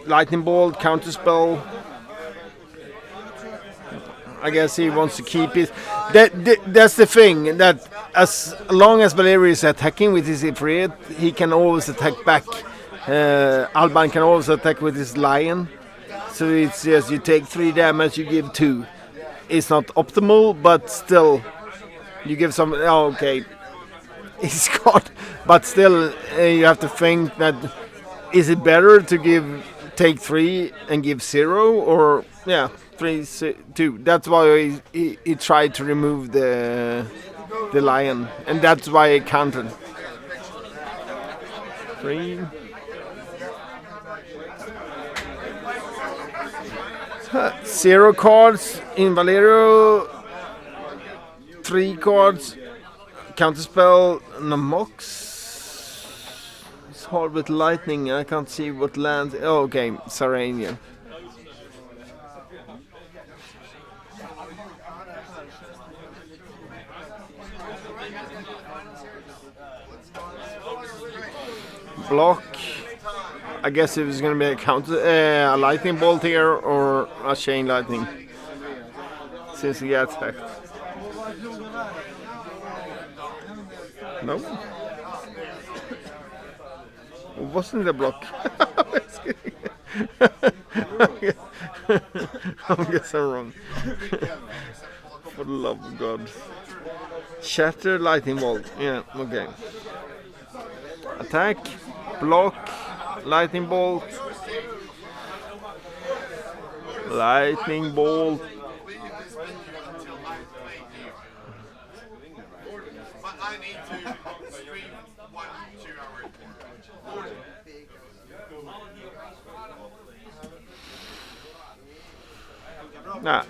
Lightning Bolt, Counterspell. I guess he wants to keep it. That's the thing, that as long as Valerio is attacking with his Ifrit, he can always attack back. Alban can always attack with his Lion. So it's just you take 3 damage, you give 2. It's not optimal, but still, you give some. Oh, okay. He's got, but still, you have to think that is it better to take 3 and give 0, or 3, 2. That's why he tried to remove the Lion, and that's why he countered. 3. 0 cards in Valerio. 3 cards. Counterspell, Namox. It's hard with lightning. I can't see what lands. Oh, okay, Sarania. Block. I guess it was going to be a lightning bolt here or a chain lightning. Since he got attacked. No. Wasn't a block. I guess I'm wrong. For the love of God. Shatter lightning bolt. Yeah, okay. Attack, block, lightning bolt. Lightning bolt. I need to stream 1-2 hours. Nah.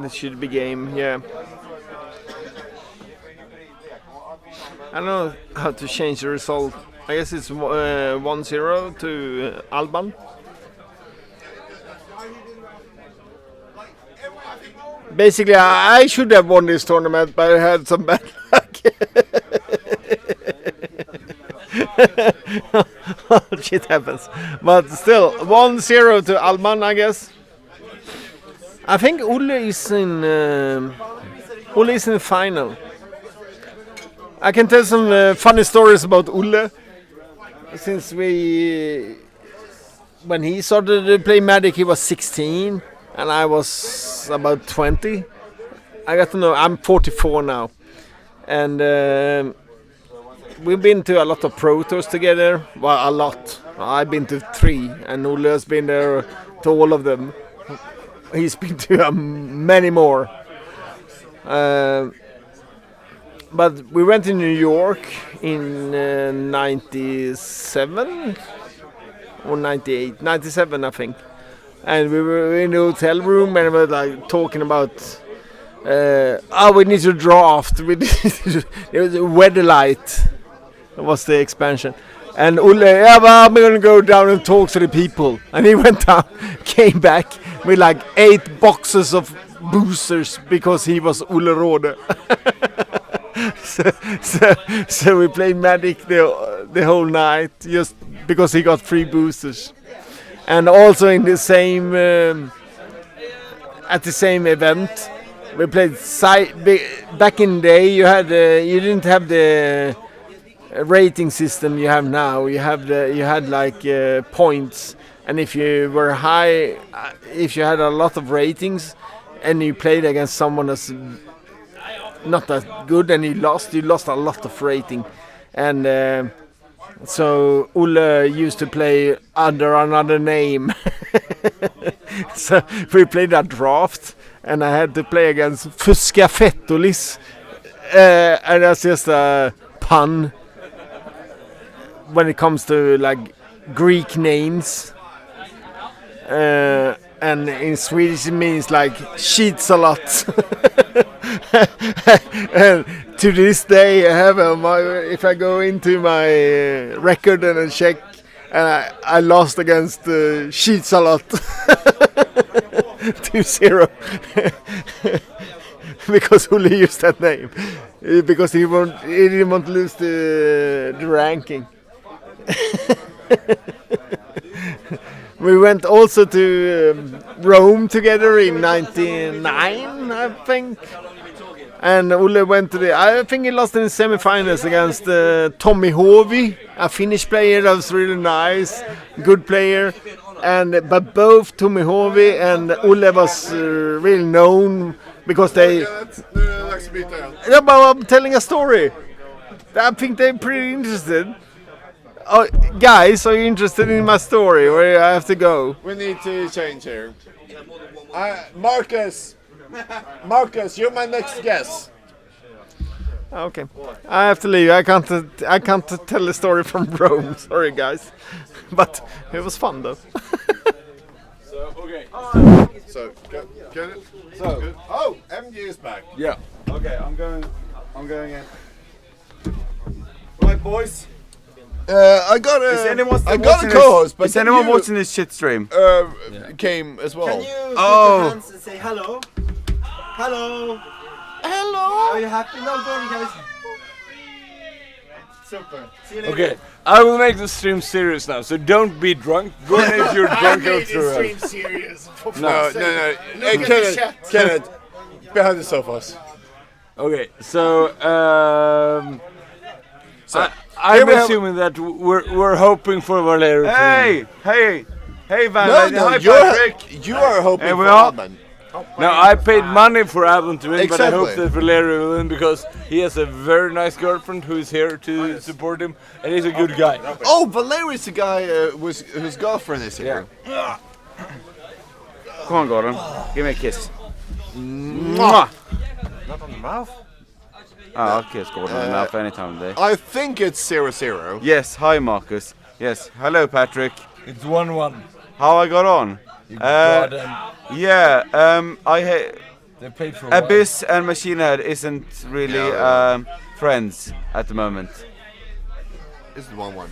This should be game, yeah. I don't know how to change the result. I guess it's 1-0 to Alban. Basically, I should have won this tournament, but I had some bad luck. Shit happens. But still, 1-0 to Alban, I guess. I think Olle is in the final. I can tell some funny stories about Olle. Since when he started to play Magic, he was 16. And I was about 20. I got to know, I'm 44 now. And we've been to a lot of Pro Tours together. Well, a lot. I've been to 3, and Olle has been there to all of them. He's been to many more. But we went to New York in 97 or 98. 97, I think. And we were in the hotel room and we were like talking about, we need to draft. It was a Weatherlight. That was the expansion. And Olle, I'm going to go down and talk to the people. And he went down, came back with like 8 boxes of boosters because he was Olle Rode. so we played Magic the whole night just because he got 3 boosters. And also in the same at the same event, we played back in the day. You didn't have the rating system you have now. You had like points, and if you were high, if you had a lot of ratings, and you played against someone that's not that good, and you lost a lot of rating, and. So Olle used to play under another name. So we played a draft, and I had to play against Fuska Fettolis, and that's just a pun when it comes to like Greek names. And in Swedish it means like cheats a lot. And to this day I have if I go into my record and I check, and I lost against cheats a lot. 2-0. Because Olle used that name. Because he didn't want to lose the ranking. We went also to Rome together in 99, I think. And Olle went to I think he lost in the semi-finals against Tommy Hovi, a Finnish player that was really nice, good player. But both Tommy Hovi and Olle was really known because they... Yeah, but I'm telling a story. I think they're pretty interested. Oh, guys, are you interested in my story? Where I have to go? We need to change here. Marcus, you're my next guest. Okay, I have to leave. I can't tell the story from Rome. Sorry, guys, but it was fun though. MG is back. Yeah. Okay, I'm going in. Right, boys. I got a co-host, but is anyone watching this shit stream? Came as well. Can you put your hands and say hello? Hello. Hello. Are you happy? No, Gordon, can we... Super. Okay, I will make the stream serious now, so don't be drunk. Go ahead if you're drunk out through. serious. No. Hey, Kenneth, behind the sofas. Okay, so So, I'm assuming that we're hoping for Valerio. to win. Hey, Van. No, Hi, you're, Patrick. you are hoping Hey, for we are- Alban. Now I paid money for Alban to win, but I hope Exactly. that Valerio will win because he has a very nice girlfriend who is here to support him, and he's a good guy. Oh, Valeri's the guy whose girlfriend is here. Come on, Gordon. Give me a kiss. Mwah. Not on the mouth. I'll kiss Gordon in the mouth any time of the day. I think it's 0-0. Yes, hi, Marcus. Yes, hello, Patrick. It's 1-1. How I got on? Yeah, They paid for a while. Abyss and Machine Head isn't really friends at the moment. It's 1-1.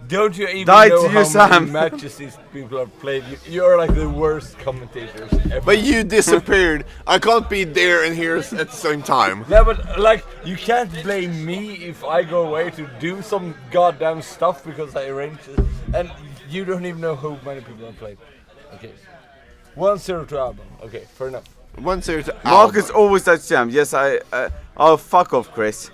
Don't you even Die know to you, how many Sam. matches these people have played? You're like the worst commentators ever. But you disappeared. I can't be there and here at the same time. Yeah, but like, you can't blame me if I go away to do some goddamn stuff because I arranged it. And you don't even know how many people have played. Okay. 1-0 to Alban. Okay, fair enough. 1-0 to Marcus always does jam. Yes, oh, fuck off, Chris.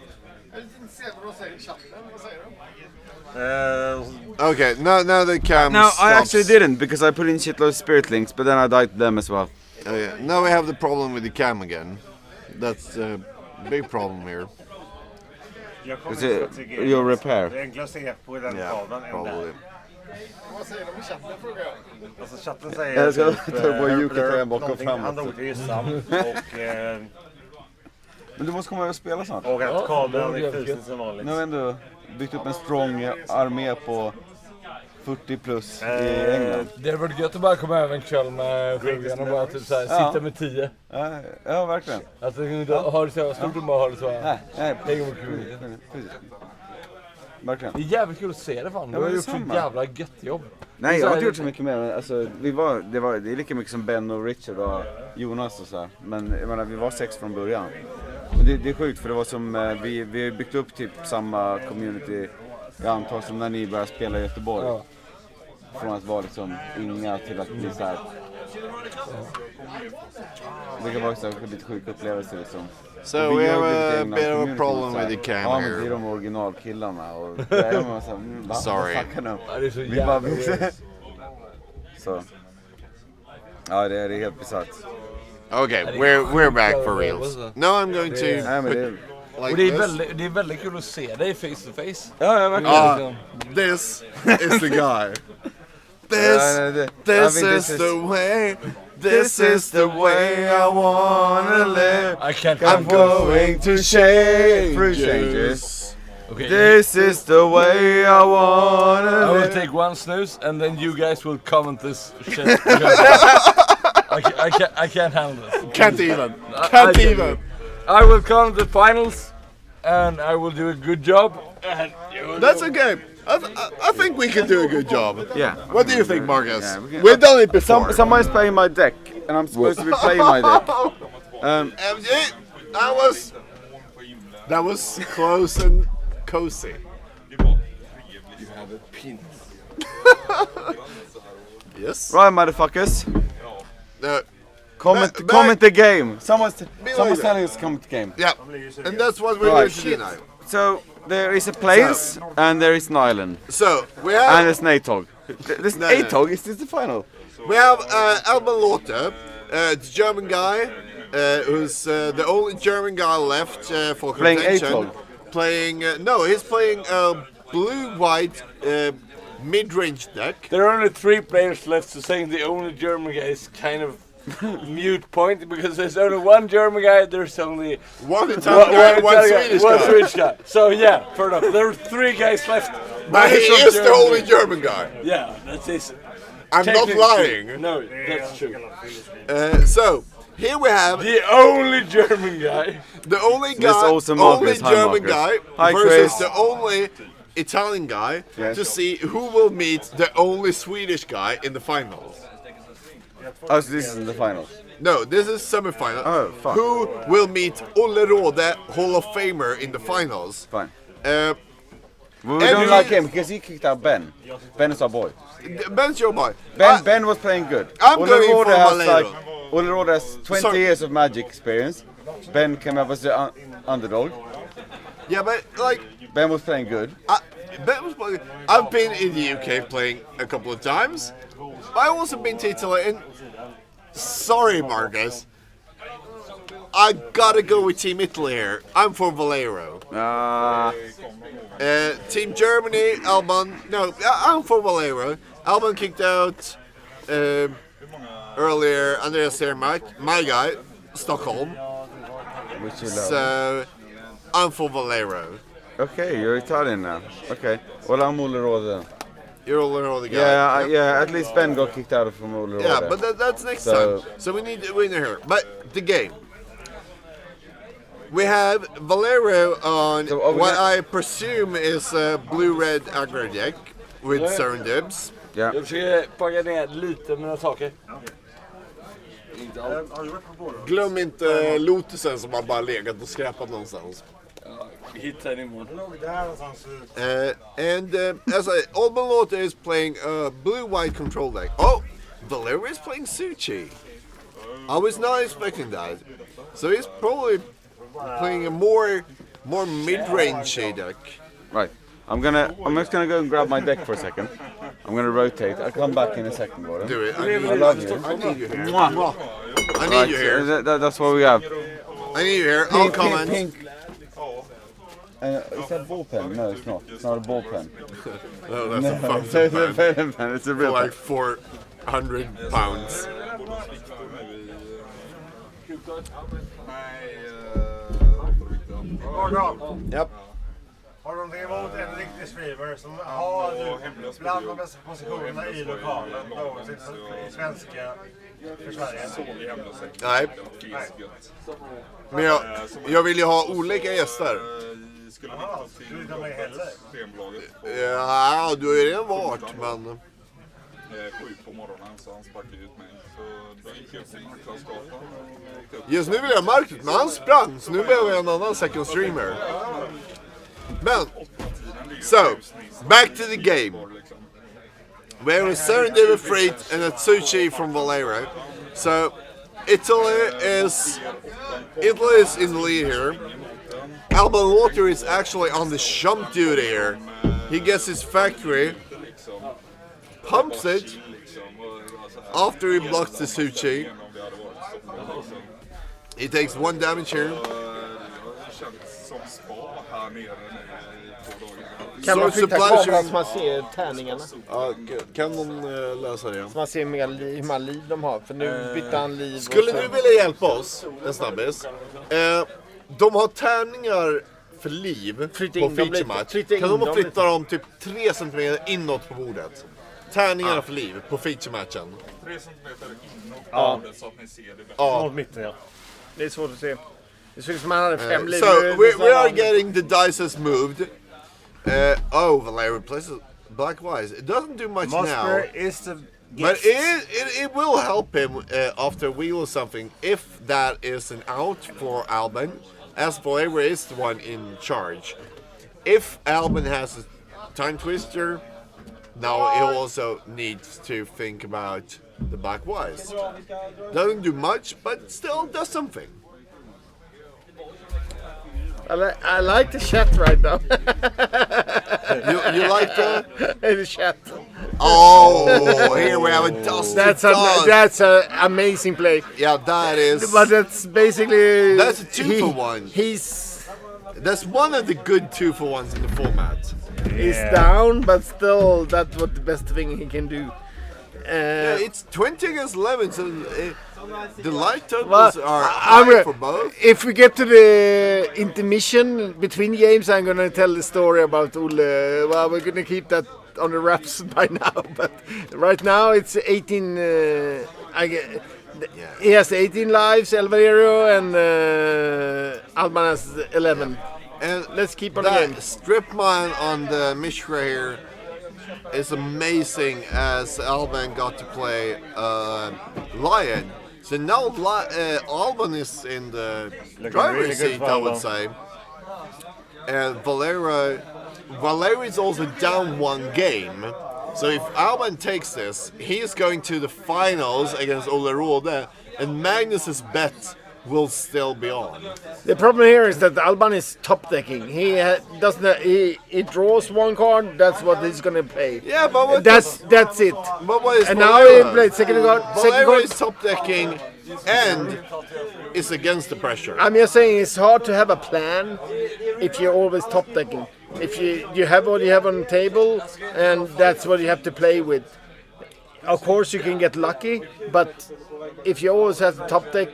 Okay, now the cam No, I stops. actually didn't because I put in shitload of spirit links, but then I died to them as well. Oh, yeah. Now we have the problem with the cam again. That's a big problem here. Is it your repair? Yeah, probably. Alltså chatten Jag ska säger ta på Jukka tröja bak och någonting, han framåt. dog till Ysam och Men du måste komma och spela snart. och att kameran gick tusen som vanligt. Nu har vi ändå byggt upp en strong armé på 40 plus i England. Det hade varit gött att bara komma över en kväll med frugan och bara typ såhär, sitta med 10. Ja, verkligen. Alltså inte ha det så stort och bara ha det så här. Nej, Tänk vad kul. precis. Verkligen. Det är jävligt kul att se det fan. Du har gjort så jävla gött jobb. Nej, jag har inte gjort så mycket mer. Men alltså, det är lika mycket som Ben och Richard och Jonas och så här. Men jag menar, vi var 6 från början. Men det är sjukt för det var som, vi har byggt upp typ samma community, jag antar, som när ni började spela i Göteborg. Ja. Från att vara liksom inga till att bli så här. Det kan vara så här, lite sjuk upplevelse liksom. So we have a bit of a problem with the cam ja, men det är here. de originalkillarna och där är man så här, Sorry. Ja, det är så Vi bara jävla så. Ja, det är helt besatt. Okay, we're back for reals. Now I'm going to Nej, men put det, Och like det är väldigt kul att se dig face to face. ja, verkligen. this is the guy. Ja, This is the way. This is the way I wanna live. I can't I'm going to change Fruit you. changes. Okay. This is the way I wanna I will live. take one snooze and then you guys will comment this shit. I can't handle this. Can't even. I Can't even. I will comment the finals and I will do a good job. And you will That's do- okay. I think we can do a good job. Yeah. What do you think, Marcus? Yeah, we can- We've done it before. Somebody's playing my deck, and I'm supposed to be playing my deck. That was close and cozy. You have a penis. Yes. Right, motherfuckers. Comment, Back- comment the game. Someone's like telling us to comment the game. Yeah. And that's what we're going to do now. So there is a place, and there is an island, So we and have there's an ATOG. This No, no. ATOG is this the final? we have Alban Lotte, the German guy, who's the only German guy left for Playing contention. ATOG? Playing no, he's playing blue-white mid-range deck. There are only 3 players left, so saying the only German guy is kind of mute point because there's only one German guy. There's only One Italian guy, one Swedish one guy. Swedish guy. So yeah, fair enough. There are 3 guys left. But One he from is the Germany. only German guy. Yeah, that's it. I'm not Technically lying. No, that's true. So here we have The only German guy. the only This guy, also only Marcus. Hi, German Marcus. guy Hi, versus Chris. the only Italian guy Yes. to see who will meet the only Swedish guy in the finals. Oh, so this is the final. No, this is semi-final. Oh, fuck. Who will meet Olle Råde, Hall of Famer, in the finals? Fine. We don't like him because he kicked out Ben. Ben is our boy. Ben's your boy. Ben was playing good. I'm going for Valero. Ole Rode has 20 years of Magic experience. Ben came up as the underdog. Yeah, but like Ben was playing good. Ben was playing. I've been in the UK playing a couple of times. I've also been titillating. Sorry, Marcus. I gotta go with Team Italy here. I'm for Valero. Team Germany, Alban. No, I'm for Valero. Alban kicked out earlier. Andreas Stermark, my guy, Stockholm. Which you love. So I'm for Valero. Okay, you're Italian now. Okay. Well, I'm Ole Rode. You're Ole Rode guy. Yeah. At least Ben got kicked out from Ole Rode. Yeah, but that's next time. So we need a winner here. But the game. We have Valero on what I presume is a blue-red aggro deck with Serendibs. Yeah. Jag försöker packa ner lite med några saker. Glöm inte Lotusen som har bara legat och skräpat någonstans. Hitta den imorgon. As Alban Lotte is playing a blue-white control deck. Oh, Valero is playing Suchi. I was not expecting that. So he's probably playing a more mid-range deck. Right. I'm just gonna go and grab my deck for a second. I'm gonna rotate. I'll come back in a second, Gordon. Do it. I love you. I need you here. Mwah. I need you here. That's what we have. I need you here. I'll comment. Pink. Is that a ball pen? No, it's not. It's not a ball pen. No, that's a fountain pen. It's a real for like 400 pounds. Yep. Har du någonting emot en riktig streamer som har bland de bästa positionerna i lokalen då i svenska för Sverige? Nej. Men jag vill ju ha olika gäster. Du vill ta mig heller? Ja, du har ju redan varit, men... 7 på morgonen så han sprack ut mig. Så då gick jag upp till Marknadsgatan. Just nu vill jag Markut, men han sprang. Så nu behöver jag en annan second streamer. Men, so, back to the game. We have a Serendipity Freight and a Tsuchi from Valero. So, Italy is in the lead here. Alban Water is actually on the jump duty here. He gets his factory, pumps it after he blocks the Tsuchi. He takes 1 damage here. Kan man flytta kameran så man ser tärningarna? Ja, kan någon lösa det? Så man ser hur många liv de har, för nu bytte han liv. Skulle du vilja hjälpa oss en snabbis? De har tärningar för liv på feature match. Kan de flytta dem typ 3 cm inåt på bordet? Tärningar för liv på feature matchen. 3 cm inåt bordet så att ni ser det bättre. Mot mitten, ja. Det är svårt att se. Det ser ut som han hade 5 liv. So we are getting the dices moved. Valero plays Black Wise. It doesn't do much now. Is the but it will help him after wheel or something if that is an out for Alban, as Valero is the one in charge. If Alban has a time twister, now he also needs to think about the Black Wise. Doesn't do much, but still does something. I like the chat right now. you like the chat? Oh, here we have a dust. That's an amazing play. Yeah, that is. But that's basically. That's a 2-for-1. That's one of the good 2-for-1s in the format. He's down, but still, that's what the best thing he can do. It's 20 against 11, so the light totals are high for both. If we get to the intermission between games, I'm gonna tell the story about Ole. Well, we're gonna keep that on the wraps by now, but right now it's 18. He has 18 lives, Alvaro, and Alban has 11. And let's keep on the game. Strip mine on the Mishra here is amazing, as Alban got to play Lion. So now Alban is in the driver's seat, I would say. and Valera is also down one game. So if Alban takes this, he is going to the finals against Ole Rode, and Magnus's bet will still be on. The problem here is that Alban is top decking. He draws one card. That's what he's gonna play. Yeah, but that's it. But what is And Valera? now he played second card. Valera is top decking and is against the pressure. I'm just saying it's hard to have a plan if you're always top decking. If you have what you have on the table, and that's what you have to play with. Of course, you can get lucky, but if you always have the top deck,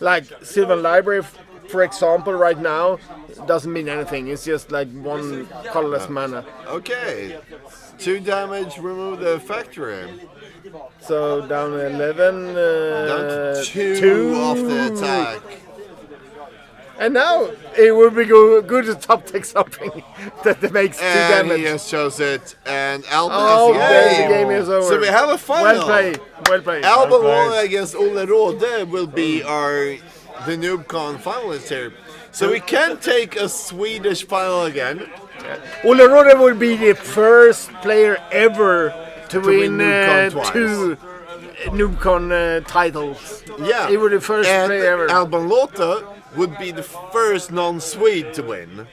like Sylvan Library, for example, right now, doesn't mean anything. It's just like one colorless mana. Okay, 2 damage, remove the factory. So down to 11. Down to 2 off the attack. And now it would be good to top deck something that makes 2 And damage. he has chose it, and Alban the game is over. So we have a final. Well played. Alban Wong against Ole Rode will be the NoobCon finalist here. So we can take a Swedish final again. Ole Rode will be the first player ever to win NoobCon twice. 2 NoobCon titles. Yeah. He was the first and player ever. Alban Lotte would be the first non-Swede to win.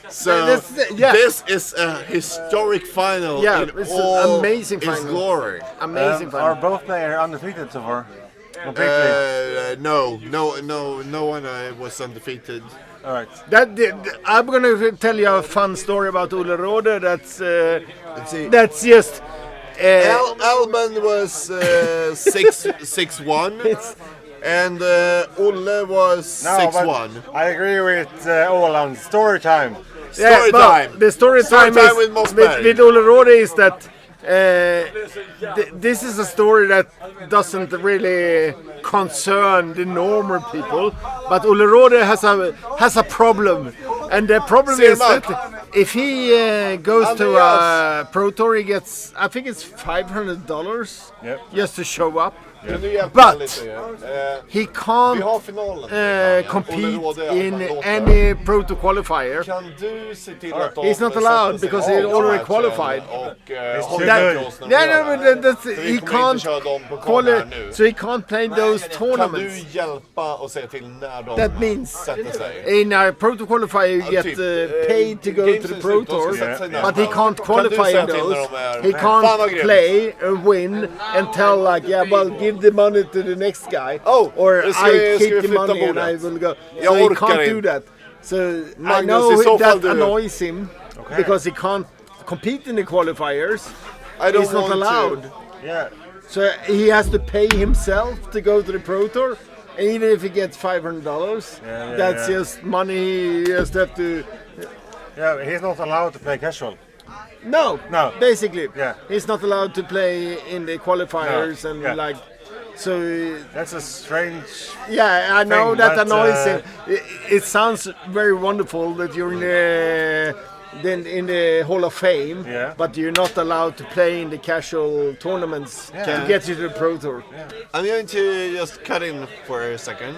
So this is a historic final Yeah, in it's an all amazing its final. glory. Amazing Are final. both players undefeated so far? Completely. No one was undefeated. All right. I'm gonna tell you a fun story about Ole Rode. That's just. Alban was 6-1, and Olle was 6-1. I agree with Åland. Story time. Story time. The story time with with Ole Rode is that this is a story that doesn't really concern the normal people, but Ole Rode has a problem, and the problem is that if he goes to a Pro Tour, he gets, I think it's $500 just to show up. But he can't compete in any Proto qualifier. He's not allowed because he's already qualified. He can't qualify, so he can't play those tournaments. That means in a Proto qualifier you get paid to go to the Pro Tour, but he can't qualify in those. He can't play and win and tell like, yeah, well, give the money to the next guy, or I keep the money and I will go. So he can't do that. So I know that annoys him because he can't compete in the qualifiers. He's not allowed. Yeah. So he has to pay himself to go to the Pro Tour, and even if he gets $500, that's just money he just have to. Yeah, he's not allowed to play casual. No, basically, Yeah. he's not allowed to play in the qualifiers and like. So that's a strange. Yeah, I know thing, that but, annoys him. It sounds very wonderful that you're in the Hall of Fame, but you're not allowed to play in the casual tournaments to get you to the Pro Tour. I'm going to just cut in for a second.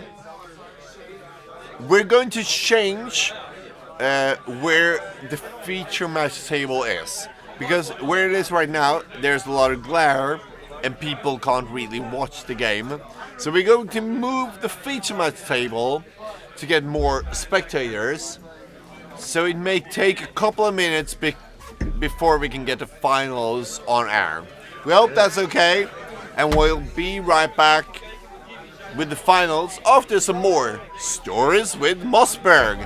We're going to change where the feature match table is, because where it is right now, there's a lot of glare and people can't really watch the game. So we're going to move the feature match table to get more spectators. So it may take a couple of minutes before we can get the finals on air. We hope that's okay, and we'll be right back with the finals after some more stories with Mossberg.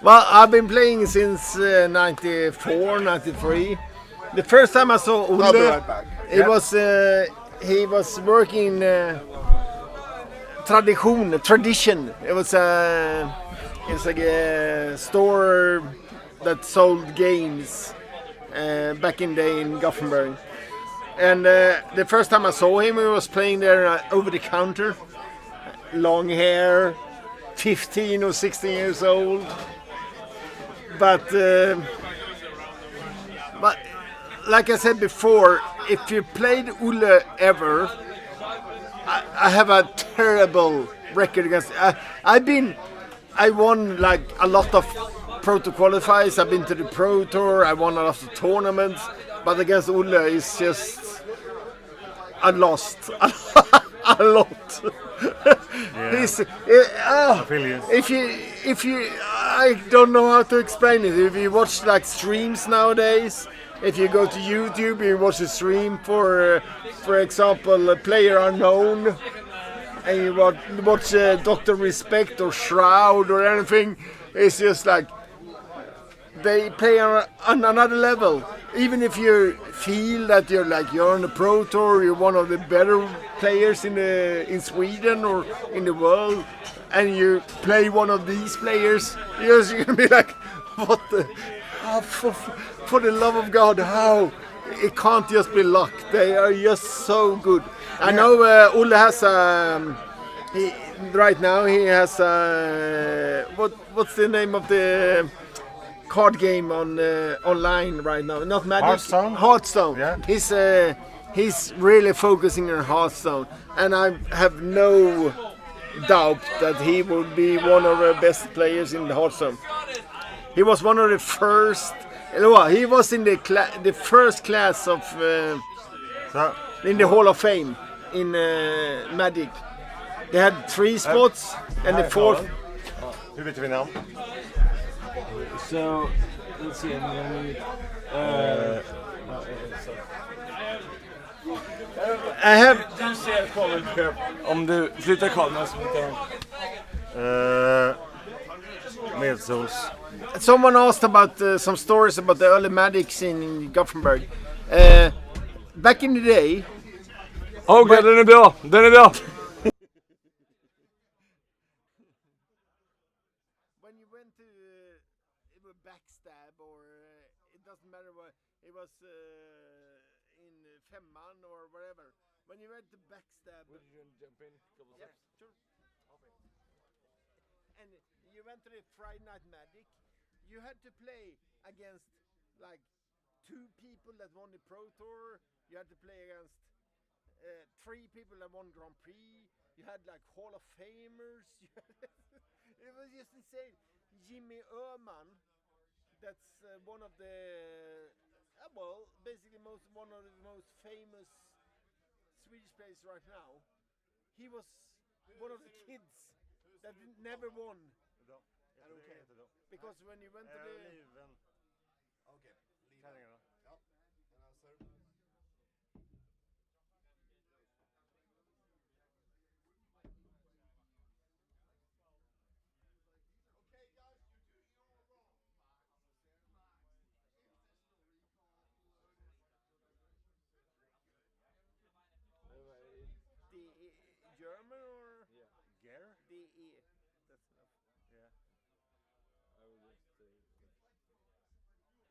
Well, I've been playing since 94, 93. The first time I saw Ole, I'll be right back. it was he was working tradition. It was it's like a store that sold games back in the day in Gothenburg. And the first time I saw him, he was playing there over the counter, long hair, 15 or 16 years old. But like I said before, if you played Ole ever, I have a terrible record against. I won like a lot of Proto qualifiers. I've been to the Pro Tour. I won a lot of tournaments, but against Ulle, it's just I lost a lot. He's, if you, I don't know how to explain it. If you watch like streams nowadays, if you go to YouTube, you watch a stream for example, a Player Unknown, and you watch Dr. Respect or Shroud or anything, it's just like they play on another level. Even if you feel that you're on the Pro Tour, you're one of the better players in Sweden or in the world, and you play one of these players, you're gonna be like, what the? Oh, for the love of God, how? It can't just be luck. They are just so good. I know Ulle has right now he has what's the name of the card game on online right now? Not Magic. Hearthstone. Yeah. He's really focusing on Hearthstone, and I have no doubt that he will be one of the best players in the Hearthstone. He was one of the first. He was in the first class of in the Hall of Fame in Magic. They had 3 spots, and the 4th. Hur byter vi namn? So, let's see. I have. Du ser kollen om du flyttar kameran så Medsols. Someone asked about some stories about the early Magics in Gothenburg. Back in the day. Okay, den är bra. Den är bra. When you went to backstab, or it doesn't matter what it was in Femman or whatever. When you went to backstab, Would you jump in? Yeah, sure. And you went to the Friday Night Magic, you had to play against like 2 people that won the Pro Tour. You had to play against 3 people that won Grand Prix. You had like Hall of Famers. It was just insane. Jimmy Öhman, that's one of the basically one of the most famous Swedish players right now. He was one of the kids that never won. I don't care. Because when you went to the... Okay. German or? Yeah. Gear? DE. That's enough. Yeah. I will just say.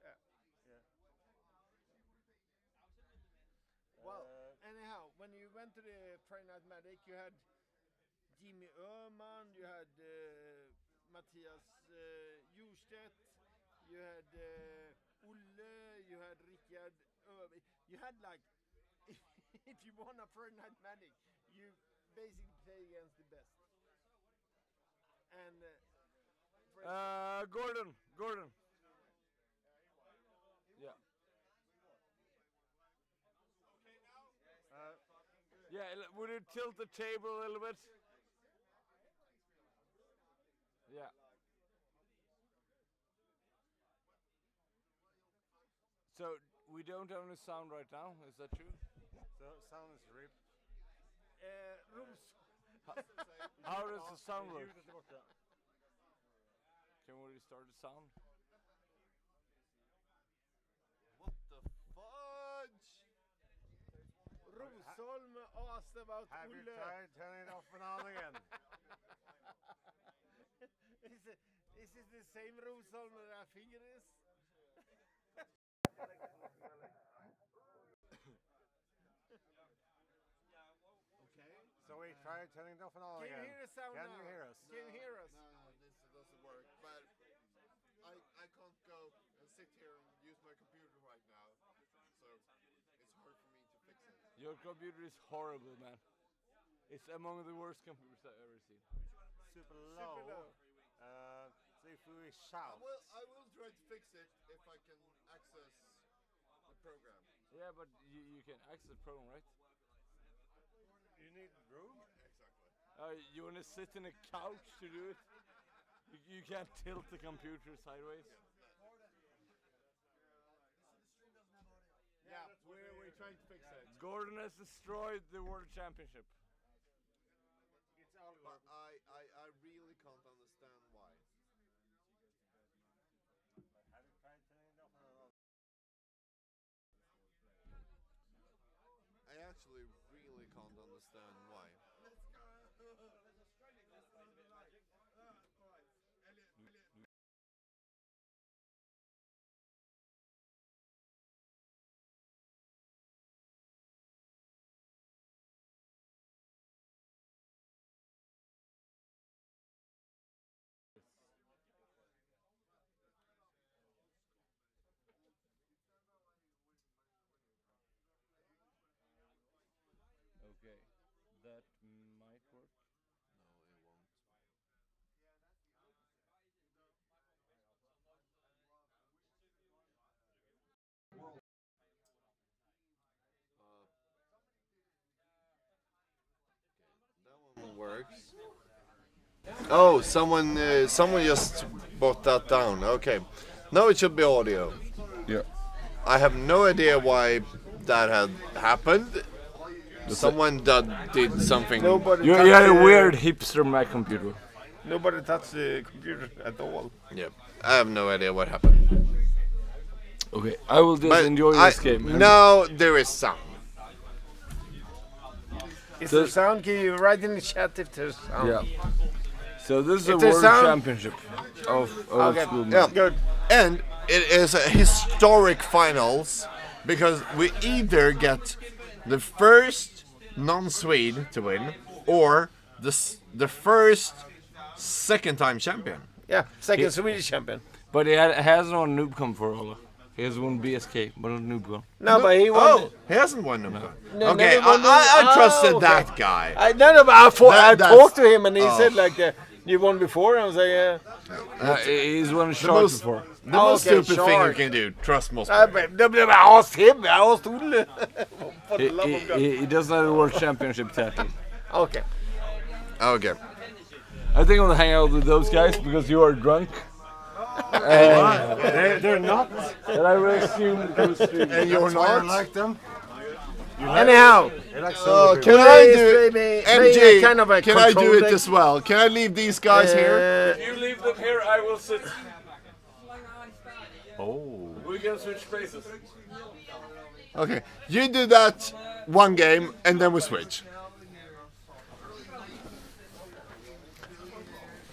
Yeah. Yeah. Well, anyhow, when you went to the Friday Night Magic, you had Jimmy Öhman, you had Mattias Jorstedt, you had Ulle, you had Rickard Öhman. You had like, if you won a Friday Night Magic, you basically play against the best. And Gordon. Yeah. Yeah, would you tilt the table a little bit? Yeah. So, we don't have any sound right now, is that true? So, sound is ripped. How does the sound work? Can we restart the sound? What the fudge? Rosholm asked about Have you Ulle. tried turning it off and on again? Is it the same Rosholm that I think it is? So we tried turning it off and on Can again. you hear the sound Can now? you hear us? Can you hear us? No, this doesn't work. But I can't go and sit here and use my computer right now. So it's hard for me to fix it. Your computer is horrible, man. It's among the worst computers I've ever seen. Super low. So if we shout. I will try to fix it if I can access the program. Yeah, but you can access the program, right? You need room? Exactly. You wanna sit in a couch to do it? You can't tilt the computer sideways. Yeah, we're trying to fix it. Gordon has destroyed the World Championship. It's all But I really can't understand why. Have you tried turning it off? I actually really can't understand why. Okay, that might work. No, it won't. That one works. Oh, someone just brought that down. Okay, now it should be audio. Yeah. I have no idea why that had happened. Someone that did something. You had a weird hipster Mac computer. Nobody touched the computer at all. Yep. I have no idea what happened. Okay, I will just enjoy this game. No, there is sound. Is there sound? Can you write in the chat if there's sound? Yeah. So this is a If there's World sound- Championship of old Okay. school. Yeah. Good. And it is a historic finals because we either get the first non-Swede to win or the first second-time champion. Yeah, second Swedish champion. But he has no NoobCon for Ola. He has won BSK, but not NoobCon. No, but he won. Oh, he hasn't won them. No, Okay, never won I trusted okay. that guy. I but I That's- talked to him and he oh. said like, you won before. I was like, He's won a The shark most, before. the most okay, stupid thing you shark. can do, trust most I asked him. I asked Olle. For the He, love of God. he doesn't have a World Championship title. Okay. Okay. I think I'm gonna hang out with those guys because you are drunk. They're not. And I will assume it was streaming. And you're That's why I not? like them. Anyhow, They like Oh, soda can beer. I Today do is maybe MG? kind of a Can I do control it deck. as well? Can I leave these guys here? If you leave them here, I will sit. Oh. We can switch places. Okay, you do that one game and then we switch.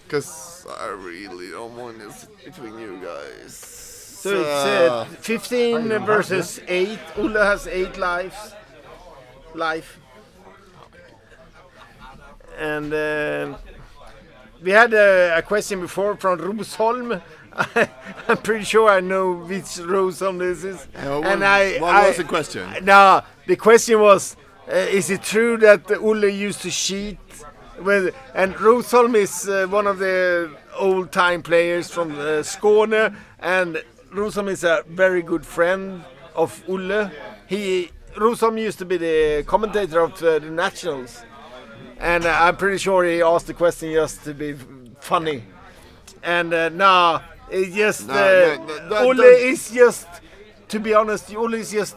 Cause I really don't want this between you guys. So it's 15 versus 8. Olle has 8 lives. And we had a question before from Rosholm. I'm pretty sure I know which Rosholm this is. What was the question? No, the question was, is it true that Olle used to cheat? And Rosholm is one of the old-time players from Skåne, and Rosholm is a very good friend of Olle. Rosholm used to be the commentator of the Nationals, and I'm pretty sure he asked the question just to be funny. And no, it's just Olle is just, to be honest, Olle is just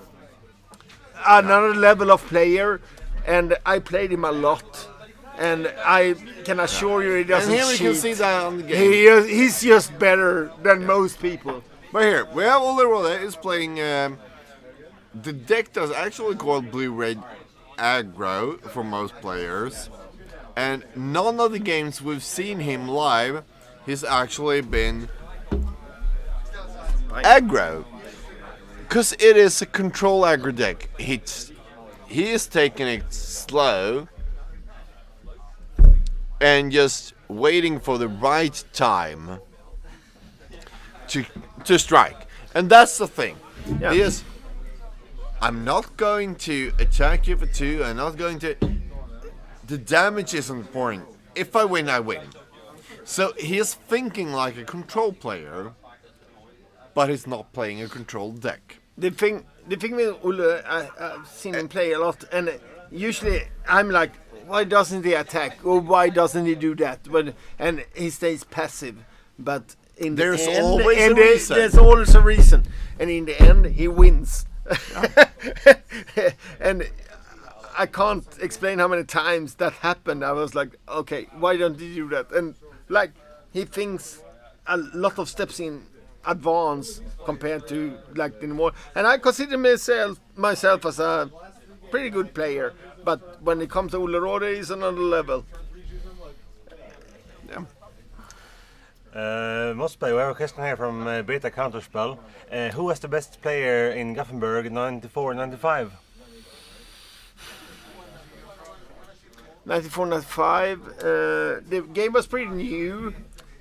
another level of player, and I played him a lot. And I can assure you he doesn't And here we cheat. can see that on the game. He's just better than most people. But here, we have Olle Rolle is playing the deck that's actually called Blue-Red Aggro for most players. And none of the games we've seen him live, he's actually been aggro. Because it is a control aggro deck. He is taking it slow and just waiting for the right time to strike. And that's the thing. Yeah. I'm not going to attack you for 2. I'm not going to... the damage isn't important. If I win, I win. So he's thinking like a control player, but he's not playing a control deck. The thing with Ulle, I've seen him play a lot, and usually I'm like, why doesn't he attack, or why doesn't he do that? And he stays passive, but in the There's end, always a reason. There's always a reason, and in the end, he wins. And I can't explain how many times that happened. I was like, okay, why don't you do that? And like, he thinks a lot of steps in advance compared to like the more. And I consider myself as a pretty good player, but when it comes to Ulle Rode, he's another level. Mosby, we have a question here from Beta Counterspell. Who was the best player in Gothenburg 94-95? 94-95. The game was pretty new,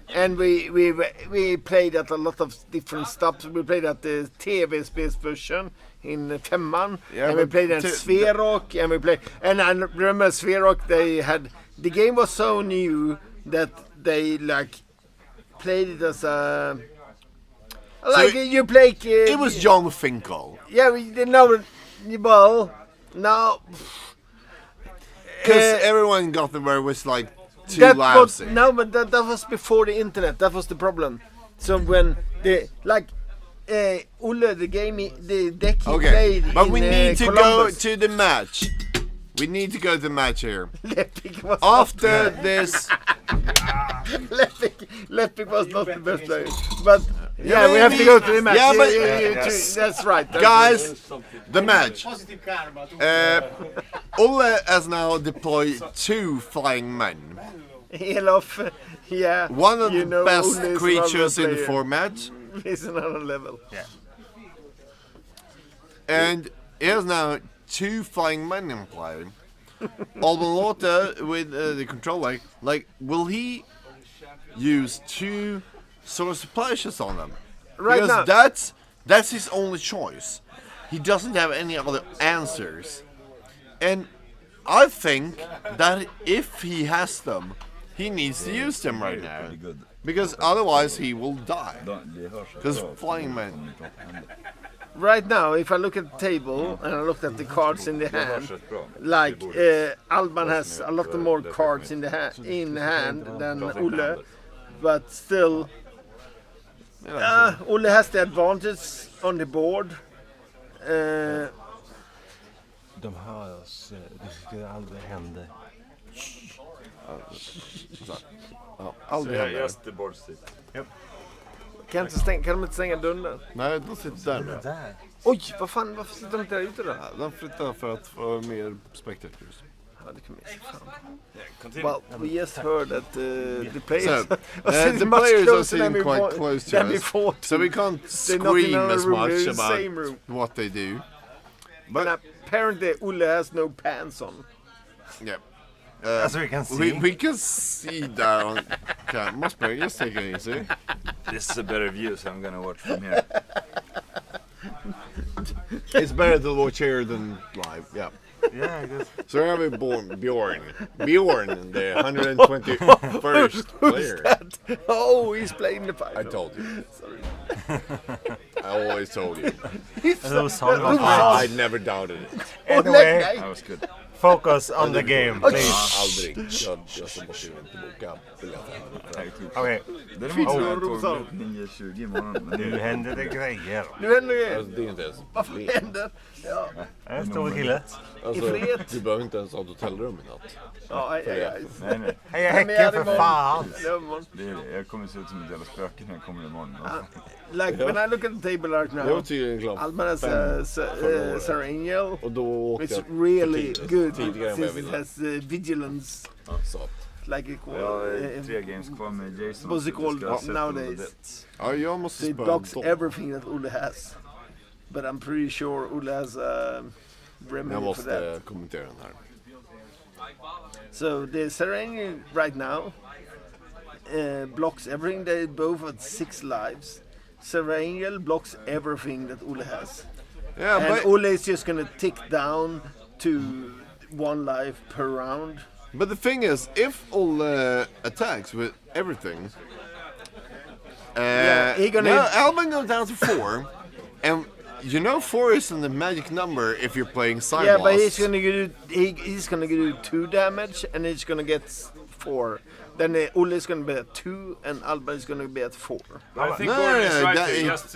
and we played at a lot of different stops. We played at the TV-spelsversion in Femman, and we played at Sverok, and we played. And I remember Sverok. The game was so new that they like played it as a like you play. It was John Finkel. Yeah, we didn't know. Well, now. Because everyone in Gothenburg was like too lousy. No, but that was before the internet. That was the problem. So when Ulle, the deck he played. But in, we need to Columbus. go to the match. We need to go to the match here. After this. Lepik was not the best player, but yeah, we have to go to the match. Yeah, but that's right. Guys, the match. Ulle has now deployed 2 flying men. Elof, yeah. One of the best Ulle is creatures in the another format. player. He's another level. Yeah. And he has now 2 flying men in play. Albanlota with the controller, like, will he use 2 source splashes on them? Right because now. that's his only choice. He doesn't have any other answers. And I think that if he has them, he needs to use them right now. Because otherwise he will die. Because flying men. Right now, if I look at the table and I look at the cards in the hand, like Alban has a lot more cards in the hand than Ulle, but still, Ulle has the advantage on the board. De hör oss, det skulle aldrig hända. Aldrig händer. Just the board seat. Yep. Kan de inte stänga dörren? Nej, de sitter där nu. Oj, vad fan, varför sitter de inte där ute då? De flyttar för att få mer spectators. Ja, det kan man se. Well, we just heard that the players the players are sitting quite close to us, so we can't scream as much about what they do. But apparently Ulle has no pants on. Yeah. As we can see. We can see that on camera. Must be, just take it easy. This is a better view, so I'm gonna watch from here. It's better to watch here than live, yeah. Yeah, I guess. So here we have Bjorn, the 121st player. That? Oh, he's playing the final. I told you. Sorry. I always told you. I never doubted it. Anyway, That was good. focus on the game, please. Aldrig. Jag som måste ju inte boka biljetter. Okej. Däremot så har jag tagit 9:20 imorgon. Men Nu händer det grejer. Nu händer det. Alltså, det är inte ens Vad händer? Ja. En stor kille. alltså, fred. du behöver inte ens ha ett hotellrum i natt. Ja, nej, nej. Heja Häcken för fan! Det är det. Jag kommer se ut som ett jävla spöke när jag kommer imorgon. Like when I look at the table right Jag now, var tydligen klar. Alban has Sarangel, Och då åkte which is jag really för good tidigare än vad jag since it ville. has vigilance, Ja, så. like it Jag har 3 games kvar med Jason. what's it så called ska jag sätta nowadays? Ja, jag måste So it spöa blocks dem. everything that Ulle has. But I'm pretty sure Ulle has a Jag remedy for måste that. kommentera den här. So the Sarangel right now blocks everything. They both at 6 lives. Sarangel blocks everything that Ulle has. Yeah, And but Ulle is just gonna tick down to 1 life per round. But the thing is, if Olle attacks with everything, Alban goes down to 4, and 4 isn't the magic number if you're playing side Yeah, but boss. he's gonna do 2 damage, and he's gonna get 4. Then Olle is gonna be at 2, and Alban is gonna be at 4. I think No, Gordon is no, right that- there. it- Just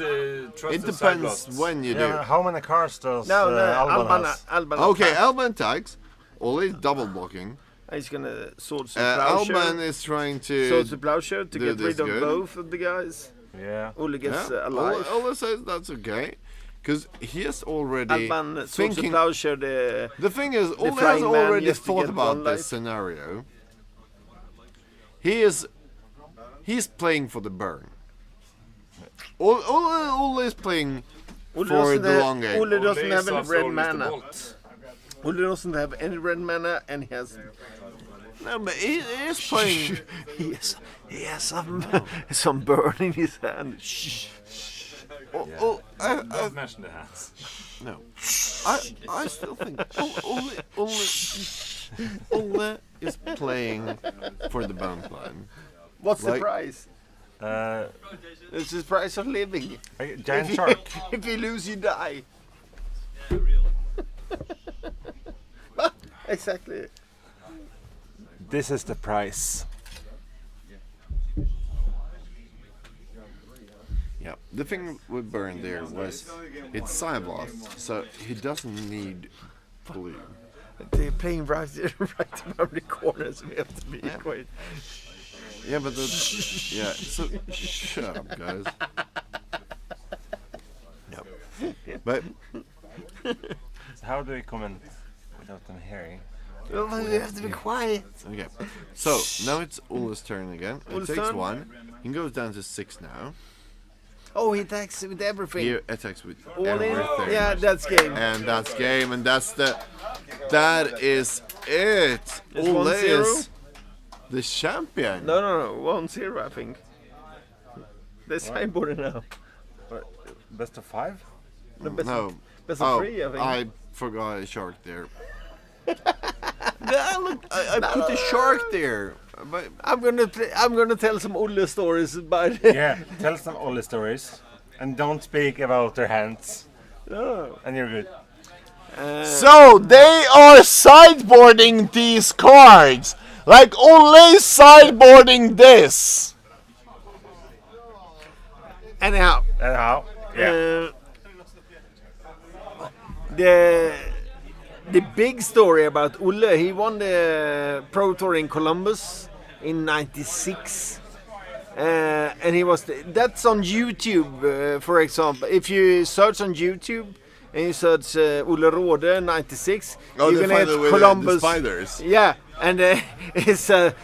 trust It the side depends blasts. when you do. Yeah, how many cards does No, Alban has? Alban. Okay, Alban attacks. Olle is double blocking. He's gonna swords to plowshare. Alban is trying to. Swords to plowshare to do get this rid of good. both of the guys. Yeah. Olle gets Yeah, alive. Olle says that's okay. Because he has already Alban swords to thinking. plowshare the. The thing is, Olle has flying man already just to thought get about one this life. scenario. He's playing for the burn. Olle is playing Olle for doesn't the have- long game. Olle doesn't have any after red all, Mr. mana. Bolt. Olle doesn't have any red mana, and he has. No, but he is playing. he has some burn in his hand. Don't mention the hands. No, I still think Olle is playing for the burn plan. What's the Like- price? It's the price of living. A giant If you- shark. If you lose, you die. Exactly. This is the price. Yeah, the thing with burn there was it's Cyblast, so he doesn't need blue. They're playing right around the corner, so we have to be quiet. Yeah, but so shut up, guys. Yep. But So how do we comment without them hearing? Well, you have to be quiet. okay, so now it's Olle's turn again. Olle's It takes turn. 1. He goes down to 6 now. Oh, he attacks with everything. He attacks with All in? everything. Yeah, that's game. And that's game, and that is it. It's Olle 1-0. is the champion. No, 1-0, I think. They're sideboarding now. Best of 5? No, best No. of, best of 3, I think. I forgot a shark there. I put a shark there. But I'm gonna tell some Olle stories about Yeah, tell some Olle stories. And don't speak about their hands. No. And you're good. So they are sideboarding these cards, like Olle sideboarding this. Anyhow. Yeah. The big story about Olle, he won the Pro Tour in Columbus in '96. And he was that's on YouTube, for example. If you search on YouTube and you search Olle Råde '96, Oh, you're they gonna find get it with Columbus. the spiders. Yeah, and it's a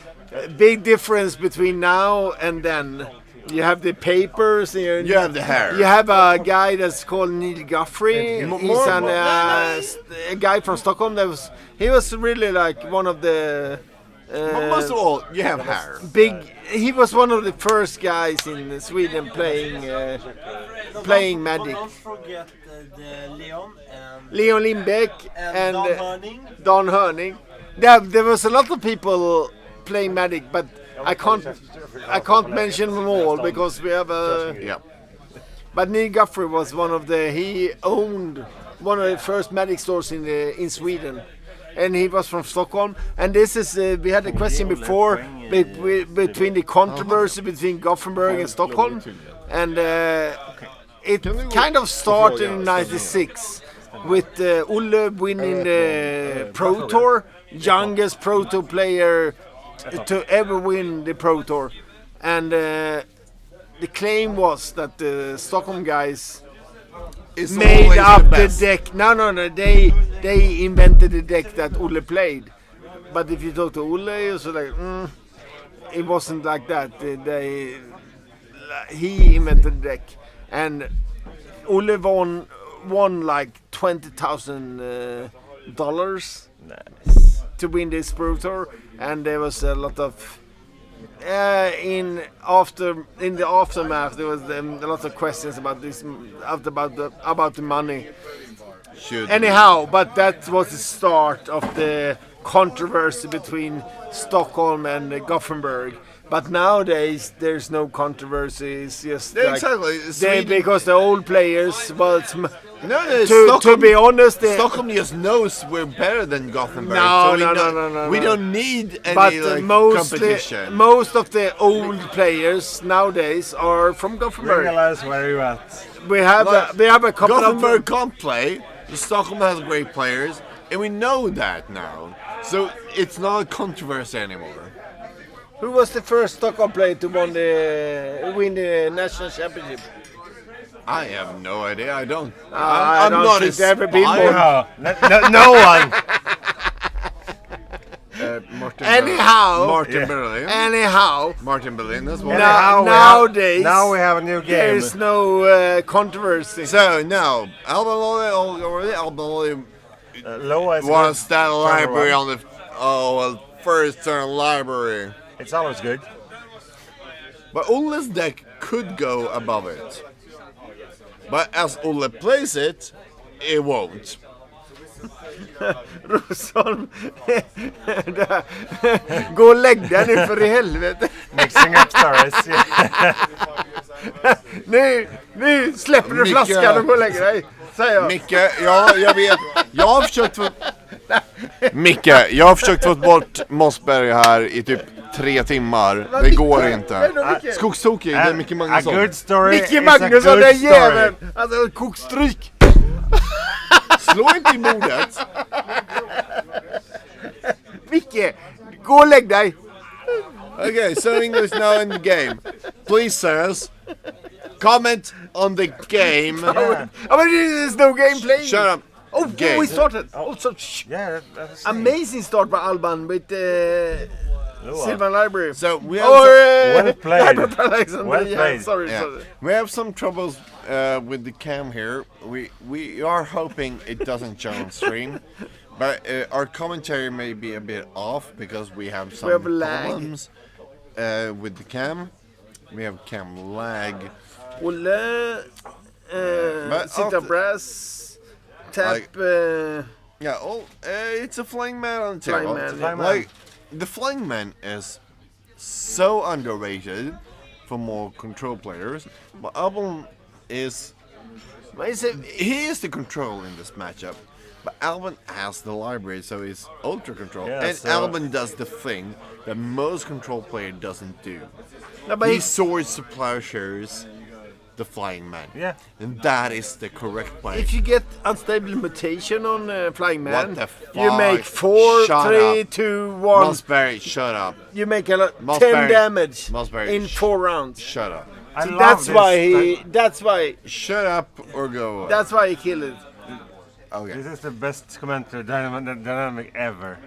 big difference between now and then. You have the papers. And You have the hair. You have a guy that's called Neil Guthrie. He's a guy from Stockholm. He was really like one of the. But most of all, you have hair. He was one of the first guys in Sweden playing Magic. Don't forget the Leon and Leon Lindbäck and Don Hörning. Don Hörning. There was a lot of people playing Magic, but I can't mention them all because we have a. Yeah. But Neil Guthrie was he owned one of the first Magic stores in Sweden. And he was from Stockholm. And this is, we had a question before between the controversy between Gothenburg and Stockholm. And it kind of started in '96 with Olle winning the Pro Tour, youngest Pro Tour player to ever win the Pro Tour. And the claim was that the Stockholm guys It's made always up the best. deck. No, they invented the deck that Olle played. But if you talk to Olle, he was like, it wasn't like that. He invented the deck, and Olle won like $20,000 to win this Pro Tour, and there was a lot of. In the aftermath, there was a lot of questions about this, about the money. Should Anyhow, but that was the start of the controversy between Stockholm and Gothenburg. But nowadays there's no controversy. It's just Yeah, like exactly. because the old players, well, No, to be honest, Stockholm just knows we're better than Gothenburg. No, so no. We don't need any but competition. most of the old players nowadays are from Gothenburg. Realize where you at. We have a couple Gothenburg of can't play. Stockholm has great players, and we know that now. So it's not a controversy anymore. Who was the first Stockholm player to win the national championship? I have no idea. I don't. I I'm don't not think a there ever been spy. one. No one. Martin Anyhow, Berlin. anyhow, Martin Berlin as well. nowadays now we have a new game. there is no controversy. So now, Alban Loa is was good. that library Turn on the first turn library. It's always good. But Ole's deck could go above it. But as Ole plays it, it won't. Rosholm, gå och lägg dig nu för i helvete. Mixing up stories. Nu släpper du flaskan och går och lägger dig, säger jag. Micke, ja, jag vet. Jag har försökt få... Micke, jag har försökt få bort Mossberg här i typ 3 timmar. Det går inte. Skogstokig, det är Micke Magnusson. A good story. Micke Magnusson, den jäveln! Alltså, kokstryk! Slå inte i bordet. Micke, gå och lägg dig! Okay, so English now in the game. Please, sirs, comment on the game. I mean, there's no game playing. Shut up. Oh, Game. we started. Also, Yeah, that's amazing start by Alban with Sylvan Library. So we have well played. Well Yeah, played. sorry. we have some troubles with the cam here. We are hoping it doesn't show on stream, but our commentary may be a bit off because we have some lag. problems with the cam. We have cam lag. Olle, But Sita after- Brass, Tap, Like- Yeah, it's a flying man on the Flying table. man, It's a flying man. Like the flying man is so underrated for more control players, but Albon is he is the control in this matchup. But Albon has the library, so he's ultra control, Yeah, and so- Albon does the thing that most control player doesn't do. No, but He he- swords to plowshares the flying man. Yeah. And that is the correct play. if you get unstable mutation on Flying Man, What the you fuck? make 4, Shut 3, up. 2, 1. Mossberry, shut up. You make a lot, 10 Mossberry. damage Mossberry, in 4 rounds. Shut up. I So love that's this. why that's why Shut up or go away. that's why he killed it. Okay. This is the best commentary dynamic ever.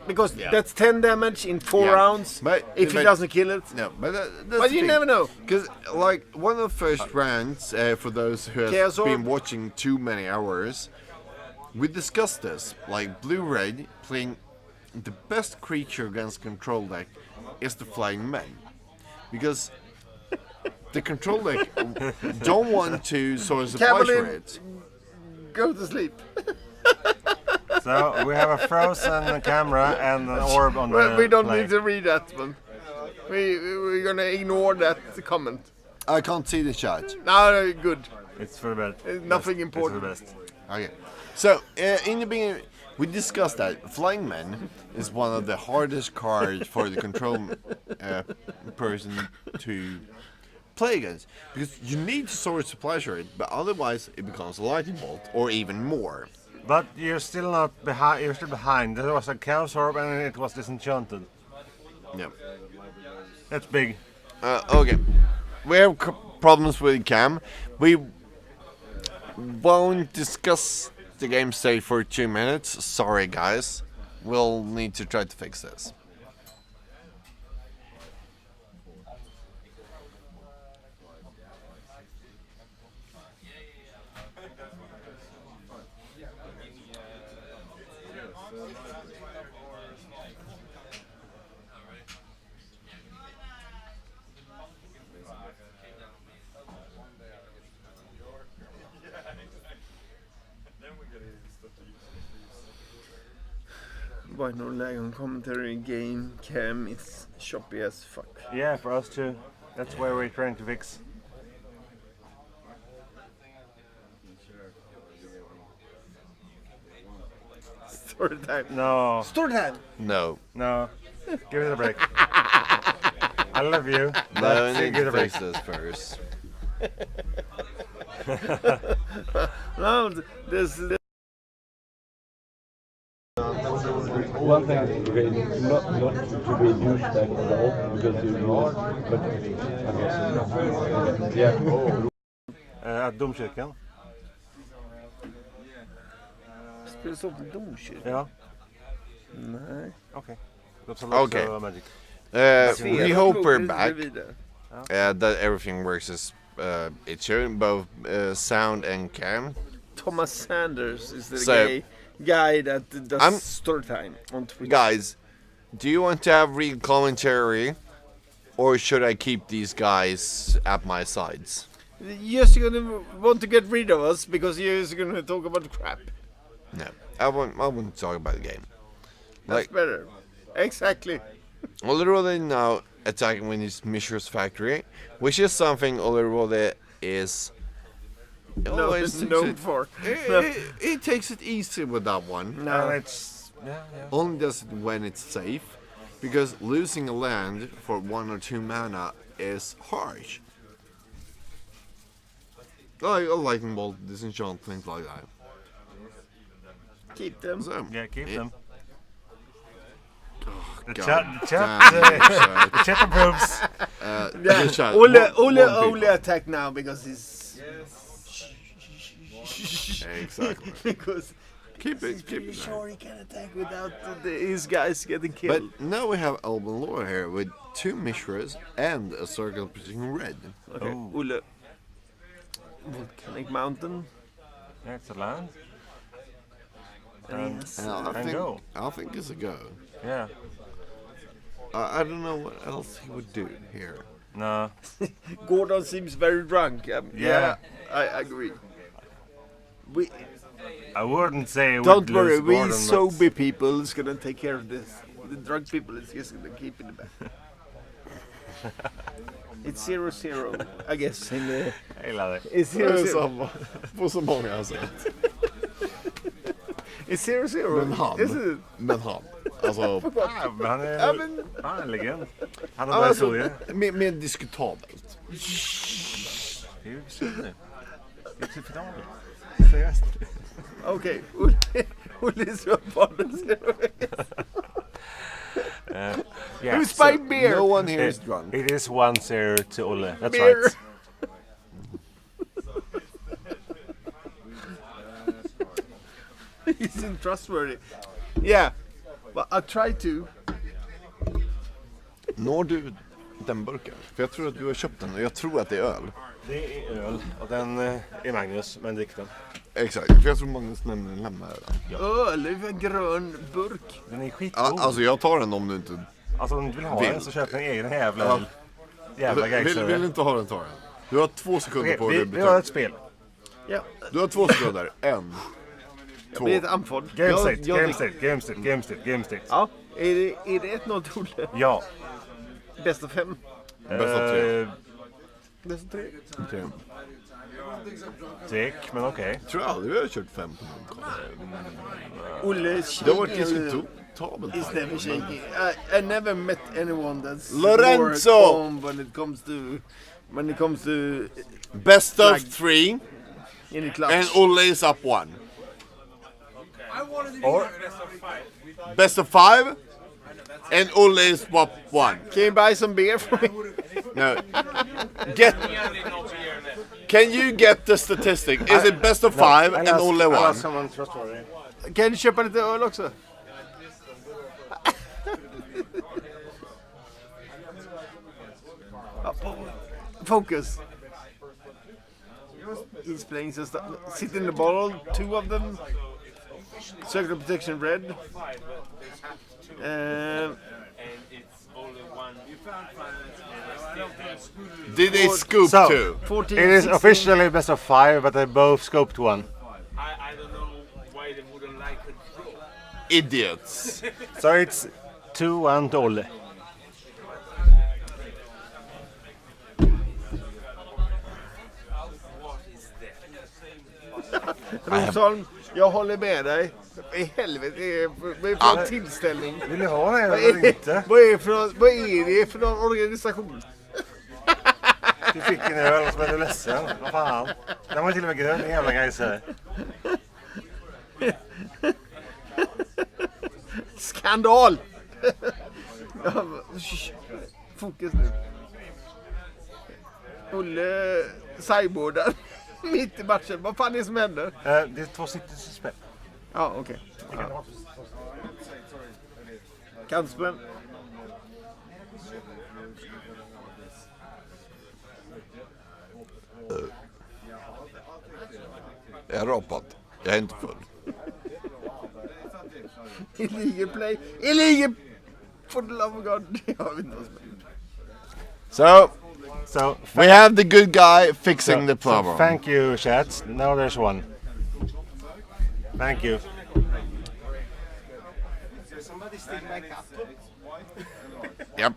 Because Yeah. that's 10 damage in 4 Yeah. rounds. But- if he but- doesn't kill it. No, but But you never know. Because, like, one of the first rounds, for those who have Chaos Orb. been watching too many hours, we discussed this. Like, Blue-Red playing the best creature against control deck is the Flying Man. Because the control deck don't want to sort of supply Cavalry- it. Go to sleep. So we have a frozen camera and an orb on Well, the we don't play. need to read that one. We're gonna ignore that comment. I can't see the chat. No, good. It's for the best. Nothing It's important. for the best. Okay. So, in the beginning, we discussed that Flying Man is one of the hardest cards for the control person to play against. Because you need to sort of supply share it, but otherwise it becomes a lightning bolt, or even more. But you're still not behind. You're still behind. There was a chaos orb and it was disenchanted. Yeah. That's big. Okay. We have problems with cam. We won't discuss the game state for 2 minutes. Sorry, guys. We'll need to try to fix this. Why no lag on commentary? Game cam is choppy as fuck. Yeah, for us too. That's where we're trying to fix. Story time. No. Story time. No. No. Give it a break. I love you. No, but I need give it to a break. fix this first. No, this. One thing, okay, not to be a douchebag at all, because you are, but okay. Yeah. Att domkyrkan. Spelas upp till domkyrkan? Ja. Nej. Okej. Okay. Magic. We hope we're back. That everything works as it should, both sound and cam. Thomas Sanders is the So, guy that does story time on Twitch. Guys, do you want to have real commentary, or should I keep these guys at my sides? You're just gonna want to get rid of us because you're just gonna talk about crap. No, I won't talk about the game. That's better. Exactly. Ollerode now attacking Winnie's Mishra's factory, which is something Ollerode is always known for. It takes it easy with that one. No, it's only does it when it's safe, because losing a land for 1 or 2 mana is harsh. Like a lightning bolt, disenchant, things like that. Keep them. So, Yeah, keep them. The God chat approves. Ole attack now because he's. Exactly. Because keep it. Sure, he can attack without his guys getting killed. But now we have Elben Lore here with 2 Mishras and a circle position red. Okay. Ole. Volcanic Mountain. Yeah, it's a land. Yes. I think it's a go. Yeah. I don't know what else he would do here. No. Gordon seems very drunk. Yeah, I agree. I wouldn't say. Don't worry, we sober people is gonna take care of this. The drunk people is just gonna keep in the back. It's 0-0, I guess. In the, jag gillar det. It's 0-0. På så många sätt. It's 0-0. Men han. Men han. Alltså. Han är en legend. Han har bara historia. Mer diskutabelt. Det är ju synd nu. Det är typ finalen. Seriöst. Okej, Olle is your partner. Yeah, Who's buying beer? No one here is drunk. It is 1-0 to Olle. That's Beer. right. He's untrustworthy. Yeah, but I try to. Når du den burken? För jag tror att du har köpt den och jag tror att det är öl. Det är öl och den är Magnus, men drick den. Exakt, för jag tror Magnus nämligen lämnar den. Öl, en grön burk. Den är skitgod. Alltså jag tar den om du inte Alltså om du vill ha den så köp en egen jävla vill du inte ha den, ta den. Du har 2 sekunder på dig. Vi har ett spel. Ja. Du har 2 sekunder. 1, 2. Det är ett andfådd. Game state. Ja, är det 1-0 till Olle? Ja. Bäst av 5? Bäst av 3. Bäst av 3? Tvek, men okej. Tror jag aldrig vi har kört 5 på någon. Olle Det har varit diskutabelt. He's never shaking. I never met anyone that's Lorenzo! more calm when it comes to Best of 3 in the clutch. and Olle is up 1. Or Best of 5 and Olle is up 1. Can you buy some beer for me? No. Can you get the statistic? Is it best of 5 and Olle 1? Kan du köpa lite öl också? Focus. He's playing some stuff. Sit in the bottle, 2 of them. Circle protection red. Did they scoop so, 2? 14, it is 16. officially best of 5, but they both scoped 1. I don't know why they wouldn't like a draw. idiots. So it's 2-1 to Olle. Rosholm, jag håller med dig. I helvete, vad är det för tillställning? Vill ni ha det eller inte? Vad är det för någon organisation? Du fick en öl som är ledsen. Vad fan. Den var till och med grön, en jävla gejser. Skandal! Fokus nu. Olle cyborgar mitt i matchen. Vad fan är det som händer? Det är 2 spel. Ja, okej. Kantspel. Jag är rapad. Jag är inte full. Illegal play. Illegal! For the love of God. Jag vet inte vad som So, So we have the good guy fixing the problem. So thank you, chat. Now there's one. Thank you. Yep.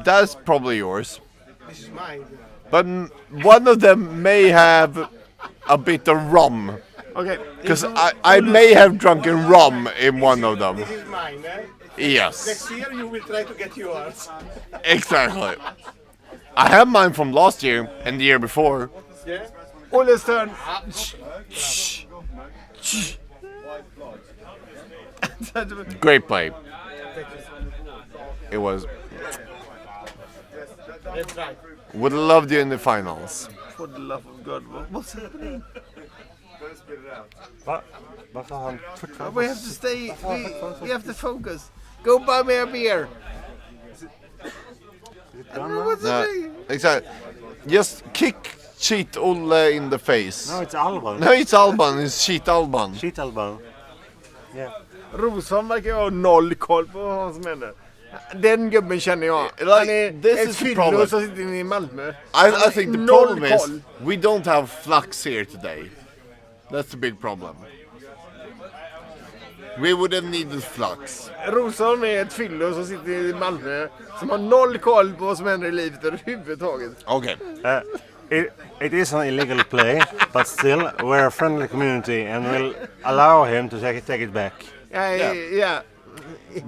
That's probably yours. This is mine. But one of them may have a bit of rum. Okay. Because I may have drunken rum in one of them. This is mine, eh? Yes. Next year you will try to get yours. Exactly. I have mine from last year and the year before. Yeah. Olle's turn. Great play. It was. That's right. Would have loved you in the finals. For the love of God, what's happening? Varför har han fortfarande... We have to stay, we have to focus. Go buy me a beer. I don't know what's happening. Exactly. Just kick cheat Olle in the face. No, it's Alban. No, it's Alban. It's cheat Alban. Cheat Alban. Yeah. Rosholm verkar ha noll koll på vad som händer. Den gubben känner jag. Han är this ett is the fyllo problem. som sitter inne i Malmö. I think the problem is we don't have flux here today. That's the big problem. We would have needed flux. Rosholm är ett fyllo som sitter i Malmö som har noll koll på vad som händer i livet överhuvudtaget. Okay. It is an illegal play, but still we're a friendly community and we'll allow him to take it back. Yeah.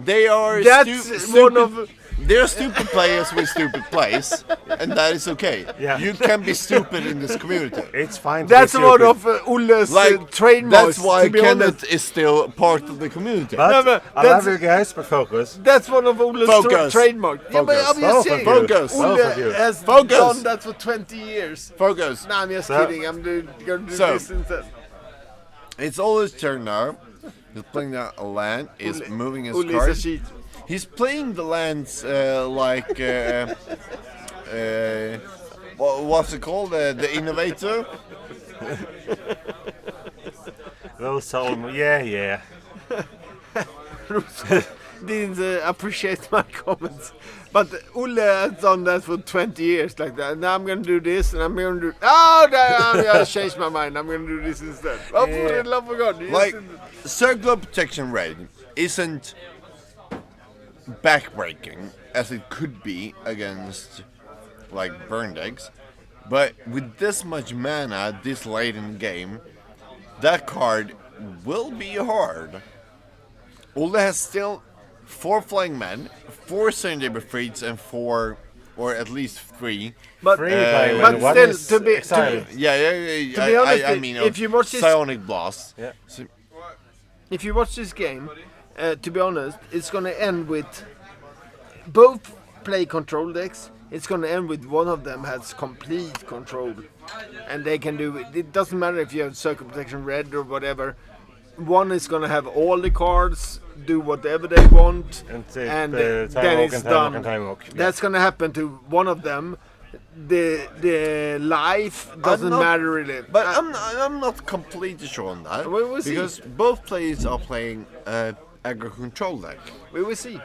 They are stupid. They're stupid players with stupid plays, and that is okay. Yeah. You can be stupid in this community. It's fine. That's one of Olle's trademarks. That's why Kenneth is still part of the community. But I love you guys, but focus. That's one of Olle's trademarks. Yeah, but I'm just saying. Focus. Olle has done that for 20 years. Focus. Nah, I'm just kidding. I'm going to do this instead. It's Olle's turn now. He's playing that land. Is moving his Olle card. is a cheat. He's playing the lands like what's it called? The innovator. Rosholm, yeah. Didn't appreciate my comments, but Olle has done that for 20 years like that. Now I'm gonna do this, and I'm gonna do. Oh, I changed my mind. I'm gonna do this instead. Oh, for the love of God! Like circular protection raid isn't backbreaking as it could be against like burned eggs, but with this much mana this late in the game, that card will be hard. Olle has still 4 flying men, 4 Sunday Freeds, and 4, or at least 3. But still, to be honest, I mean, if you watch this, Psionic Blast. Yeah. So, if you watch this game, to be honest, it's gonna end with both play control decks. It's gonna end with one of them has complete control, and they can do it. It doesn't matter if you have Circle Protection Red or whatever. One is gonna have all the cards, do whatever they want, and then it's done. That's gonna happen to one of them. The life doesn't matter really. But I'm not completely sure on that. We will see. Because both players are playing aggro control deck. We will see.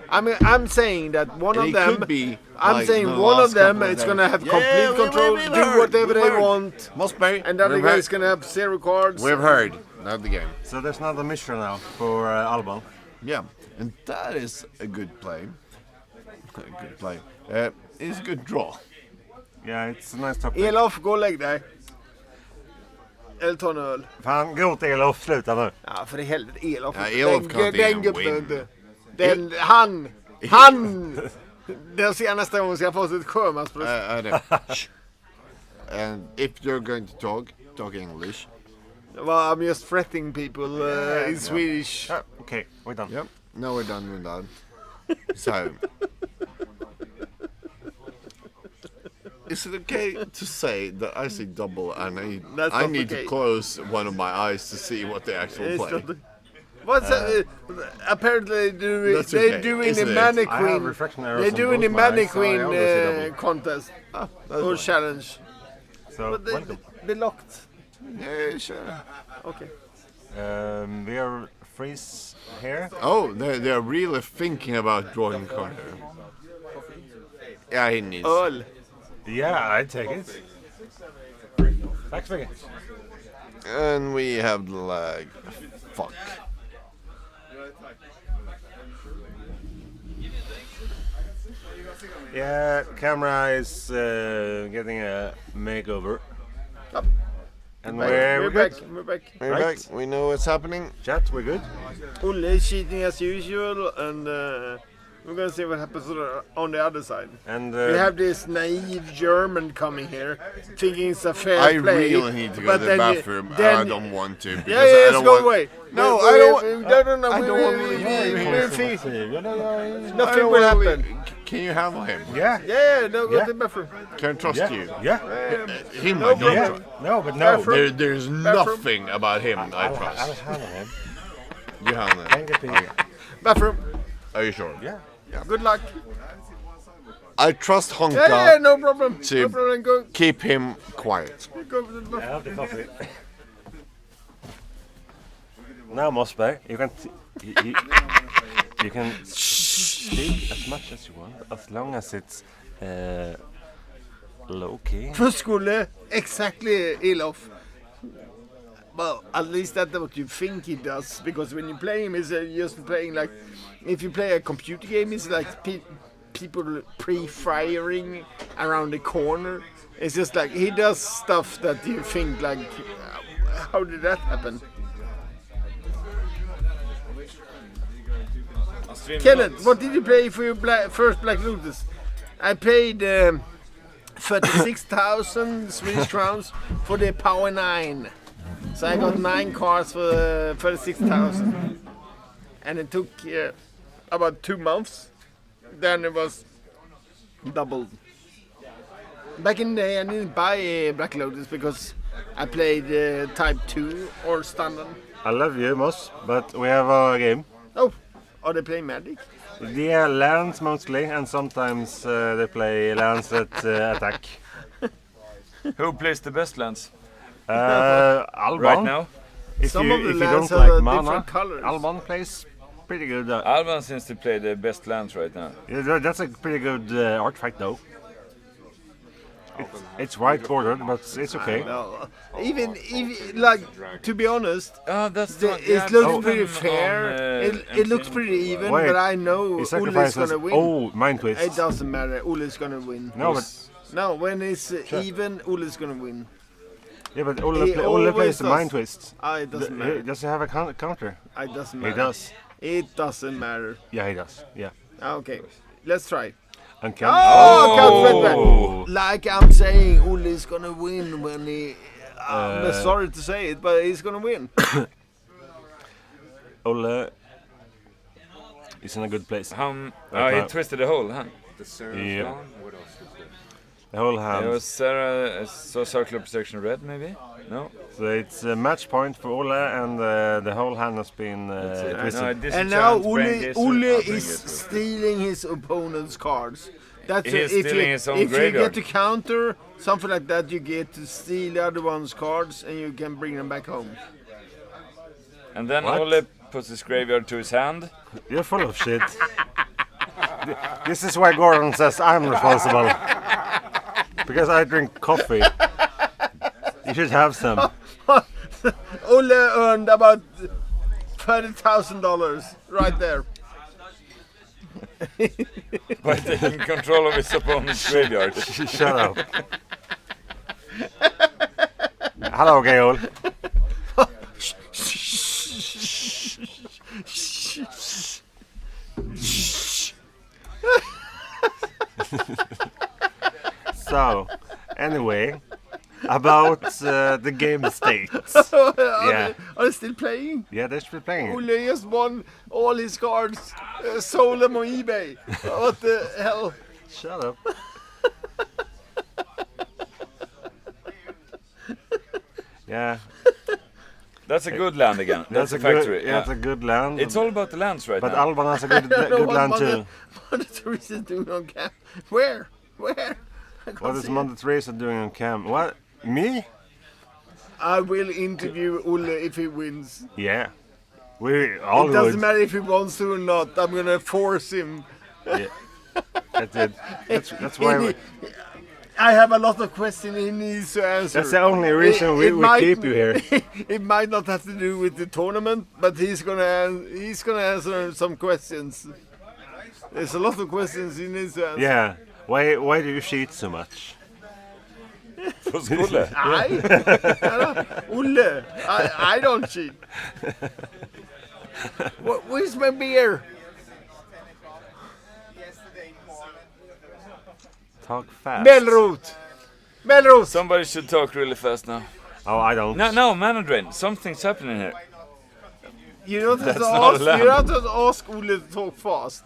I mean, I'm saying that one And of it them. could be I'm like saying the one last of them couple of is gonna days. have Yeah, complete control, we've do heard, whatever we've they heard. want, Mossberg, and the other we've guy heard. is gonna have 0 cards. We've heard. Not the game. So there's another mission now for Alban. Yeah, and that is a good play. A good play. It's a good draw. Yeah, it's a nice topic. Elof, gå och lägg dig. Eller ta en öl. Fan, gott Elof, sluta nu. Ja, för i helvete, Elof. Ja, Elof kan inte den win. gubben inte. Han! Den senaste gången ska jag få ett sjömansbröst. And if you're going to talk English. Well, I'm just threatening people in Swedish. Okay, we're done. Yep, now we're done with that. So, is it okay to say that I say double and That's I not need okay. to close one of my eyes to see what they actually It's play? not the- What's apparently That's they're okay, doing isn't a it? I have mannequin. refraction errors They're on doing a both my eyes, so I mannequin always say double. contest That's or fine. challenge. So, But welcome. they're locked. Yeah, sure. Okay. We are freeze here. Oh, they're really thinking about drawing Carter. Yeah, he needs. Öl. Yeah, I take it. Tack så mycket. And we have the lag. Fuck. Yeah, camera is getting a makeover. Up. And We're we're back. good. We're back. We're Right. back. We know what's happening. Chat, we're good. Olle is cheating as usual, and we're gonna see what happens on the other side. And We have this naive German coming here, thinking it's a fair I play. really need to go but to the then bathroom. I don't want to. Because Yeah, yeah, I let's don't go want... away. No, We- I we- don't. we- no, I we- don't want to we- leave we- here. Nothing I don't will wanna happen. leave. Can you handle him? Yeah. Yeah, no, go Yeah. to the bathroom. Can I trust you? Yeah. Him, No I don't problem. trust. No, but no. Bathroom. There's Bathroom. nothing about him I I'll trust. handle him. You handle him. Thank you. Bathroom. Are you sure? Yeah. Good luck. I trust Honka. Yeah, no problem. to No problem. Go. keep him quiet. Go to the bathroom. I have the coffee. Now, Mossberg, you can you can speak as much as you want, as long as it's low key. För skulle exactly Elof. Well, at least that's what you think he does, because when you play him, he's just playing like, if you play a computer game, it's like people pre-firing around the corner. It's just like he does stuff that you think like, how did that happen? Kenneth, what did you play for your first Black Lotus? I paid 36,000 Swedish crowns for the Power 9. So I got 9 cards for 36,000. And it took about 2 months. Then it was doubled. Back in the day I didn't buy Black Lotus because I played Type 2 or Standard. I love you, Moss, but we have a game. Oh, are they playing Magic? Yeah, lands mostly, and sometimes they play lands that attack. Who plays the best lands? Alban. Right now? If Some you, of the if you lands don't have like mana, different colors. Alban plays pretty good. Alban seems to play the best lands right now. Yeah, that's a pretty good artifact though. It's white bordered, but it's okay. No, even like, to be honest, it looks pretty fair. It looks pretty even, Wait, but I know he Ole's sacrifices. gonna win. Oh, mind twist. It doesn't matter. Ole's gonna win. No, but no, when it's Sure. even, Ole's gonna win. yeah, but He Ole always plays the does. mind twist. It doesn't matter. Does he have a counter? It doesn't He matter. does. It doesn't matter. Yeah, he does. Yeah. Okay, let's try. And Oh, like I'm saying, Ole is gonna win when he. I'm sorry to say it, but he's gonna win. Ole is in a good place. He twisted the hole, huh? The Sarah's Yeah. gone. What else is there? The whole hand. It was Sarah, so circular protection red, maybe? No? So it's a match point for Ole, and the whole hand has been twisted. And now Ole is stealing his opponent's cards. That's He's if stealing you, his own if you graveyard. get to counter something like that, you get to steal the other one's cards and you can bring them back home. And then What? Ole puts his graveyard to his hand. You're full of shit. This is why Gordon says I'm responsible. Because I drink coffee. You should have some. Ole earned about $30,000 right there. By taking control of his opponent's graveyard. Shut up. Hello, Gail. So, anyway, about the game states. Yeah. Are they still playing? Yeah, they're still playing. Ole just won all his cards, sold them on eBay. What the hell? Shut up. Yeah. That's a good land again. That's a good, factory. yeah, it's a good land. It's all about the lands right but now. Alban has a good land too. What is Teresa doing on camp? Where? Where? What is Mother Teresa doing on cam? What? Me? I will interview Ole if he wins. Yeah. We all It doesn't would. matter if he wants to or not. I'm gonna force him. Yeah. That's it. That's why. I have a lot of questions he needs to answer. That's the only reason we keep you here. It might not have to do with the tournament, but he's gonna answer some questions. There's a lot of questions he needs to answer. Yeah. Why do you cheat so much? På skolan. Olle, I don't cheat. Where's my beer? Talk fast. Melrot. Somebody should talk really fast now. Oh, I don't. No, Manadrain. Something's happening here. You don't have That's to not ask. a lamb. You don't have to ask Ole to talk fast.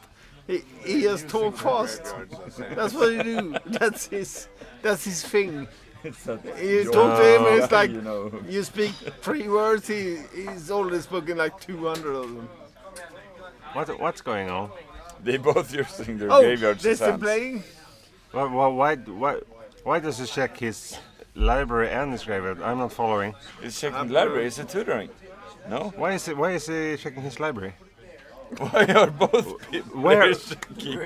He just talk fast. That's what he do. That's his thing. You talk to him, and it's like you speak 3 words. He's already spoken like 200 of them. What's going on? They both using their Oh, graveyards they're as still hands. playing. Why does he check his library and his graveyard? I'm not following. He's checking the library. Is it tutoring? No. Why is he checking his library? Why are both people Where? checking?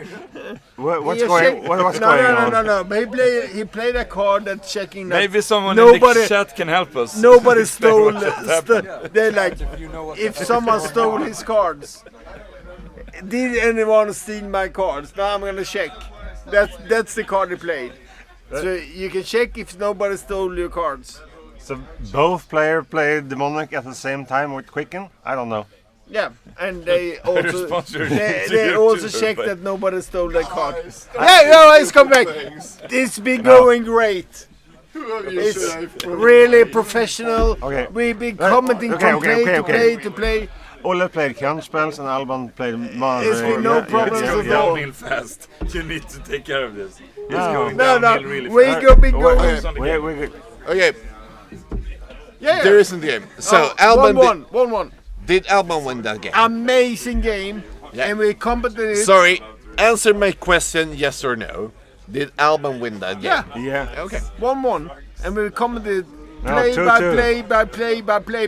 What's going on? No. He played a card that's checking that Maybe someone in the chat can help us. Nobody stole. What's happening. They're like, if someone stole his cards, did anyone steal my cards? Now I'm gonna check. That's the card he played. So you can check if nobody stole your cards. So both players played Demonic at the same time with Quicken? I don't know. Yeah, and they also sponsor they YouTube, also checked but- that nobody stole their card. Hey, no, it's come back. It's been going great. It's really professional. Okay. We've been commenting from play to play. Ole played Count spells and Alban played Mana. It's been no problems It's at going all. downhill fast. You need to take care of this. It's No. going No, downhill really we fast. go big going. Okay, Yeah, there isn't the game. So Alban 1-1. did Alban win that game? Amazing game, Yeah. and we commented it. Sorry, answer my question, yes or no. Did Alban win that game? Yeah. Yeah. Okay. 1-1, and we commented No, play 2-2. by play.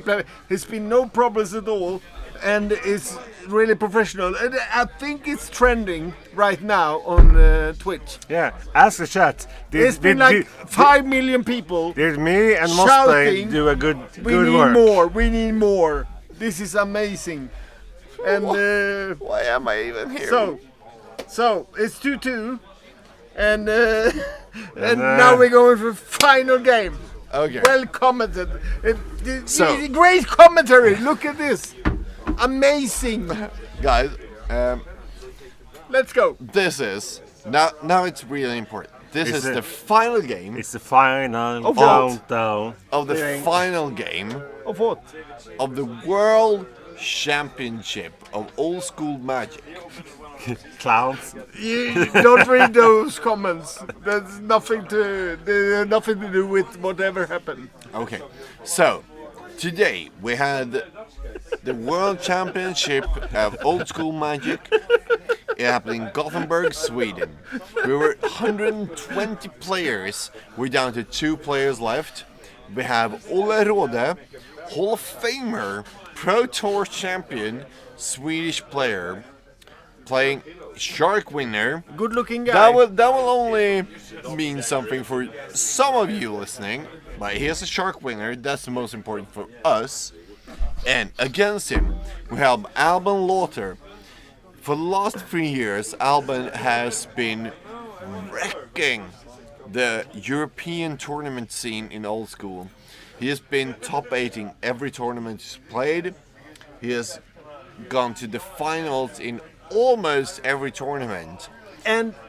There's been no problems at all, and it's really professional. And I think it's trending right now on Twitch. Yeah. Ask the chat. It's been like 5 million people. Did me and Mosplay shouting, do a good We need work? more. We need more. This is amazing. And Why am I even here? so it's 2-2, and now we're going for final game. Okay. Well commented. So- Great commentary. Look at this. Amazing. Guys, Let's go. this is now it's really important. This Is is it- the final game It's the final Of what? countdown. of the final game Of what? of the World Championship of Old School Magic. Clowns. You don't read those comments. There's nothing to do with whatever happened. Okay, so today we had the World Championship of Old School Magic. It happened in Gothenburg, Sweden. We were 120 players. We're down to 2 players left. We have Ole Råde, Hall of Famer, Pro Tour champion, Swedish player. playing Shark Winner. Good looking guy. That will only mean something for some of you listening. But here's a Shark Winner. That's the most important for us. And against him, we have Alban Lauter. For the last 3 years, Alban has been wrecking the European tournament scene in old school. He has been top 8 every tournament he's played. He has gone to the finals in almost every tournament.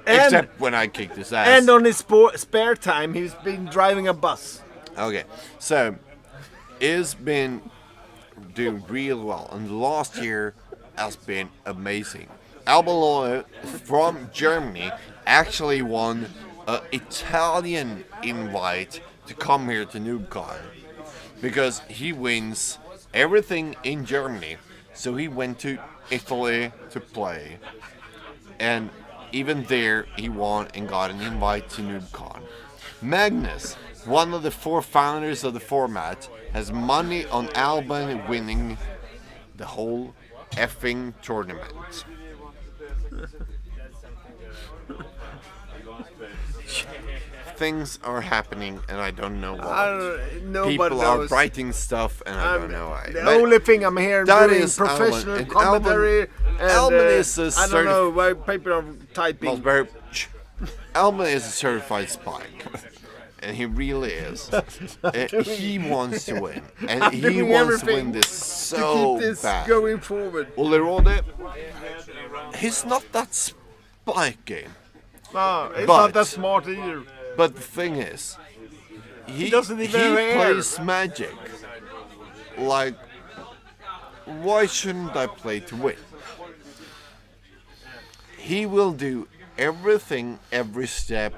Except when I kicked his ass. And on his spare time, he's been driving a bus. Okay, so he's been doing real well, and last year has been amazing. Alban Lauter from Germany actually won an Italian invite to come here to NoobCon because he wins everything in Germany. So he went to Italy to play, and even there he won and got an invite to NoobCon. Magnus, one of the 4 founders of the format, has money on Alban winning the whole effing tournament. Things are happening and I don't know what. People are writing stuff and I don't know why. The only thing I'm here doing is professional Alban. commentary. Alban is a I don't know why people are typing. Alban is a certified spike. And he really is. He wants to win. And he wants to win this so to keep this bad. Going forward. Olle Rode, he's not that spiky. No, he's not that smart either. But the thing is, he doesn't even have hair. plays Magic. Like, why shouldn't I play to win? He will do everything, every step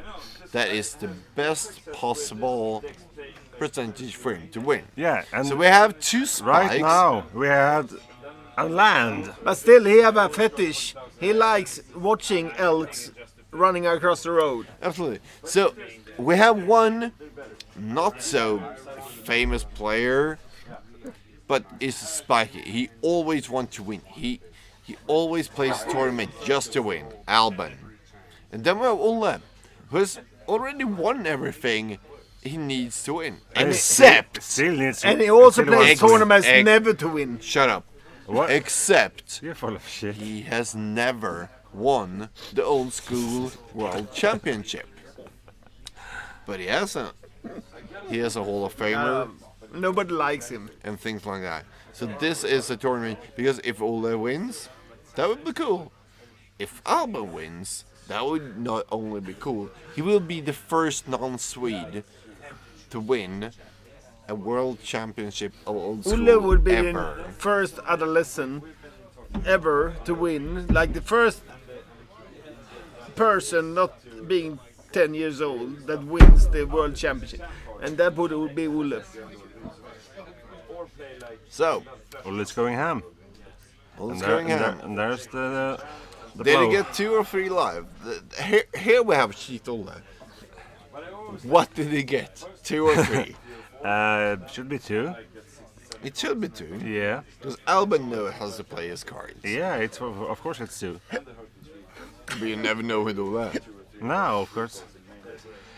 that is the best possible percentage for him to win. Yeah, and so we have 2 spikes. Right now, we had a land. But still, he have a fetish. He likes watching elks running across the road. Absolutely. So we have one not so famous player, but is spiky. He always wants to win. He always plays a tournament just to win. Alban. And then we have Olle, who has already won everything he needs to win. Except and he also plays tournaments never to win. Shut up. What? Except you're full of shit. He has never won the old school world championship. But he has a Hall of Famer. Nobody likes him. And things like that. So this is a tournament because if Olle wins, that would be cool. If Alban wins, that would not only be cool, he will be the first non-Swede to win a world championship of old school Olle would be ever. the first adolescent ever to win, like the first person not being 10 years old that wins the world championship, and that would be Olle. So, Olle's going ham. Olle's going ham. And there's the Did blow. he get 2 or 3 live? Here we have Cheat Olle. What did he get? 2 or 3? Should be 2. It should be 2. Yeah. Because Alban knows how to play his cards. Yeah, it's of course it's 2. But you never know who do that. No, of course.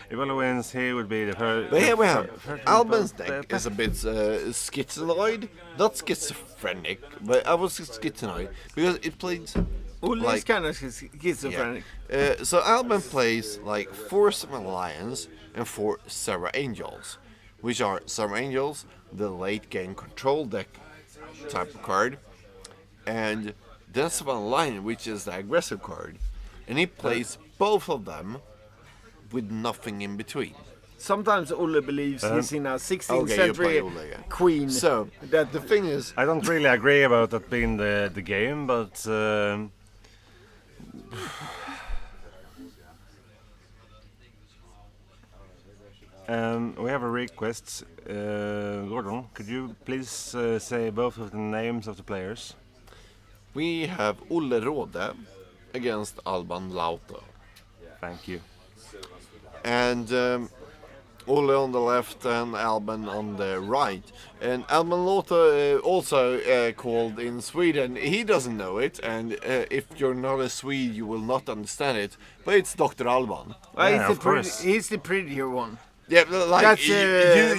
If Olle wins, he would be the first. But here we have Alban's deck is a bit schizoid, not schizophrenic, but I was schizoid because it plays. Olle is kind of schizophrenic. Yeah. So Alban plays like 4 Summon Lions and 4 Serra Angels, which are Serra Angels, the late game control deck type of card, and then Summon Lion, which is the aggressive card, and he plays both of them with nothing in between. Sometimes Olle believes he's in a 16th century Olle, yeah. queen. So that the thing is, I don't really agree about that being the game, but we have a request. Gordon, could you please say both of the names of the players? We have Olle Rode against Alban Lauter. Thank you. And Olle on the left and Alban on the right. And Alban Lothar, also called in Sweden, he doesn't know it, and if you're not a Swede, you will not understand it. But it's Dr. Alban. He's the prettier one. Yeah, like That's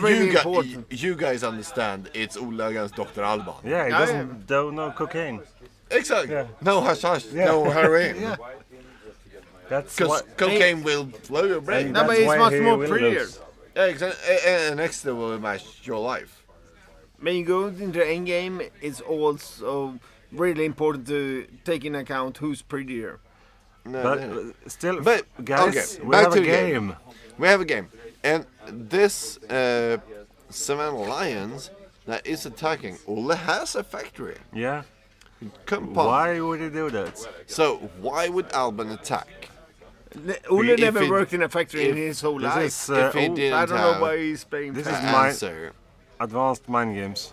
really important. You guys understand it's Olle against Dr. Alban. Yeah, he doesn't do no cocaine. Exactly. Yeah. No hash, no heroin. Yeah. That's Because cocaine will blow your brain. No, but he's much more prettier. Yeah, exactly. And extra will match your life. When you go into endgame, it's also really important to take into account who's prettier. No, But no. still, But guys, okay, we back have to a the game. We have a game, and this Savannah Lions that is attacking Olle has a factory. Yeah. Come on. Why would he do that? So why would Alban attack? Olle If never it- worked in a factory in if- his whole This life. is, If he oh, didn't I don't know have why he's playing. This an is my answer. advanced mind games.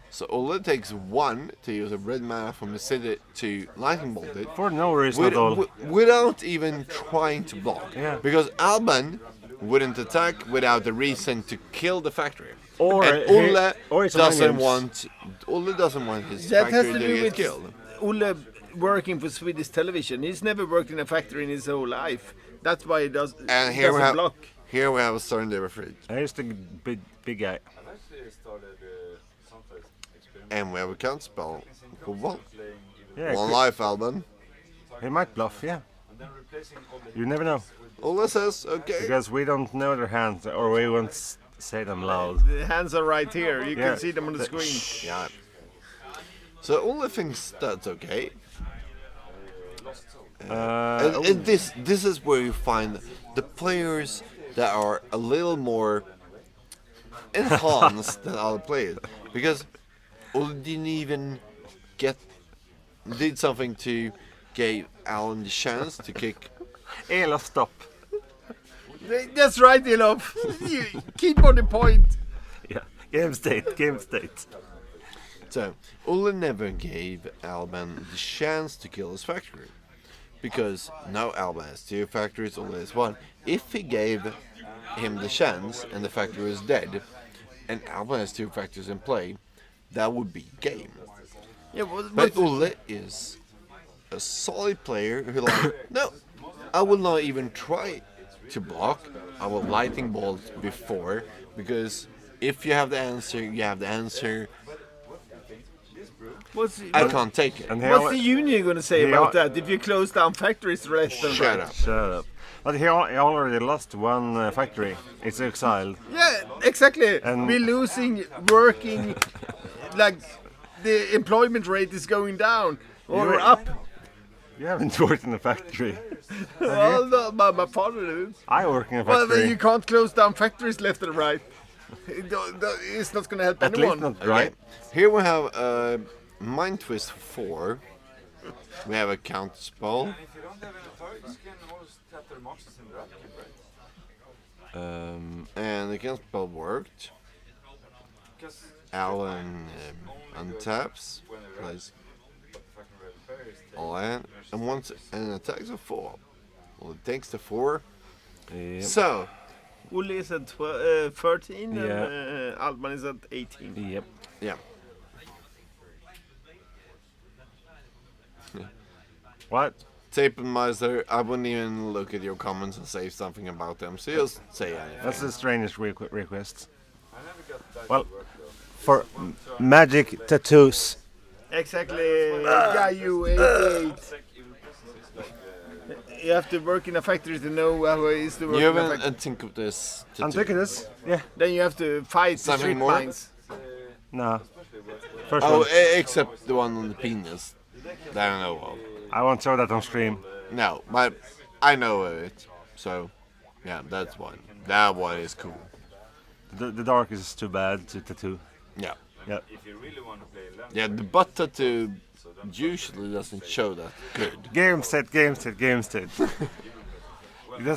So Olle takes one to use a red mana from the city to lightning bolt it. For no reason at all. Without even trying to block. Yeah. Because Alban wouldn't attack without a reason to kill the factory. Or and he- Olle or it's mind doesn't games. want his That has factory to to do get with killed. Olle working for Swedish television. He's never worked in a factory in his whole life. That's why he And here we doesn't have block. here we have a Stern Fridge. He's the big guy. And we have a counter spell for one. Yeah, One could- life, Alban. He might bluff, yeah. You never know. Olle says, okay. Because we don't know their hands, or we won't say them loud. The hands are right here. You Yeah. can see them on the screen. Yeah. So Olle thinks that's okay. And this is where you find the players that are a little more enhanced than other players, because Olle didn't even did something to give Alan the chance to kick. Ela, stop. That's right, Elof. You keep on the point. Yeah, game state. So Olle never gave Alban the chance to kill his factory, because now Alban has two factories, Olle has one. If he gave him the chance and the factory is dead, and Alban has two factories in play, that would be game. Yeah, But Olle is a solid player who no, I will not even try to block. I will lightning bolt before, because if you have the answer, you have the answer. I can't take it. And What's the union going to say he about al- that if you close down factories left and Shut right? up. Shut up. But he already lost one factory. It's exiled. Yeah, exactly. And- We're losing working, like the employment rate is going down or You're- up. You haven't worked in a factory. Well, no, my father did. I work in a Well, then factory. you can't close down factories left and right. It's not going to help At anyone. least not Okay. right. Here we have Mind Twist 4. We have a counter spell. And the counter spell worked. Alan untaps, plays all in, and once and attacks a 4. Well, it takes the 4. Yep. So, Olle is at 13 Yeah. and Alban is at 18. Yep. yeah. What? Tapenmeister, I wouldn't even look at your comments and say something about them, so just say anything. That's a strange request. Well, for magic tattoos. Exactly, guy you 88. You have to work in a factory to know how it is to work You in a haven't factory. think of this. I'm taking this. Yeah. Then you have to fight the Something street more? mines. No. First Oh, one. except the one on the penis. That I know of. I won't show that on stream. No, but I know of it. So, yeah, that's one. That one is cool. The dark is too bad to tattoo. Yeah. Yeah. Yeah, the butt tattoo usually doesn't show that good. Game set. That's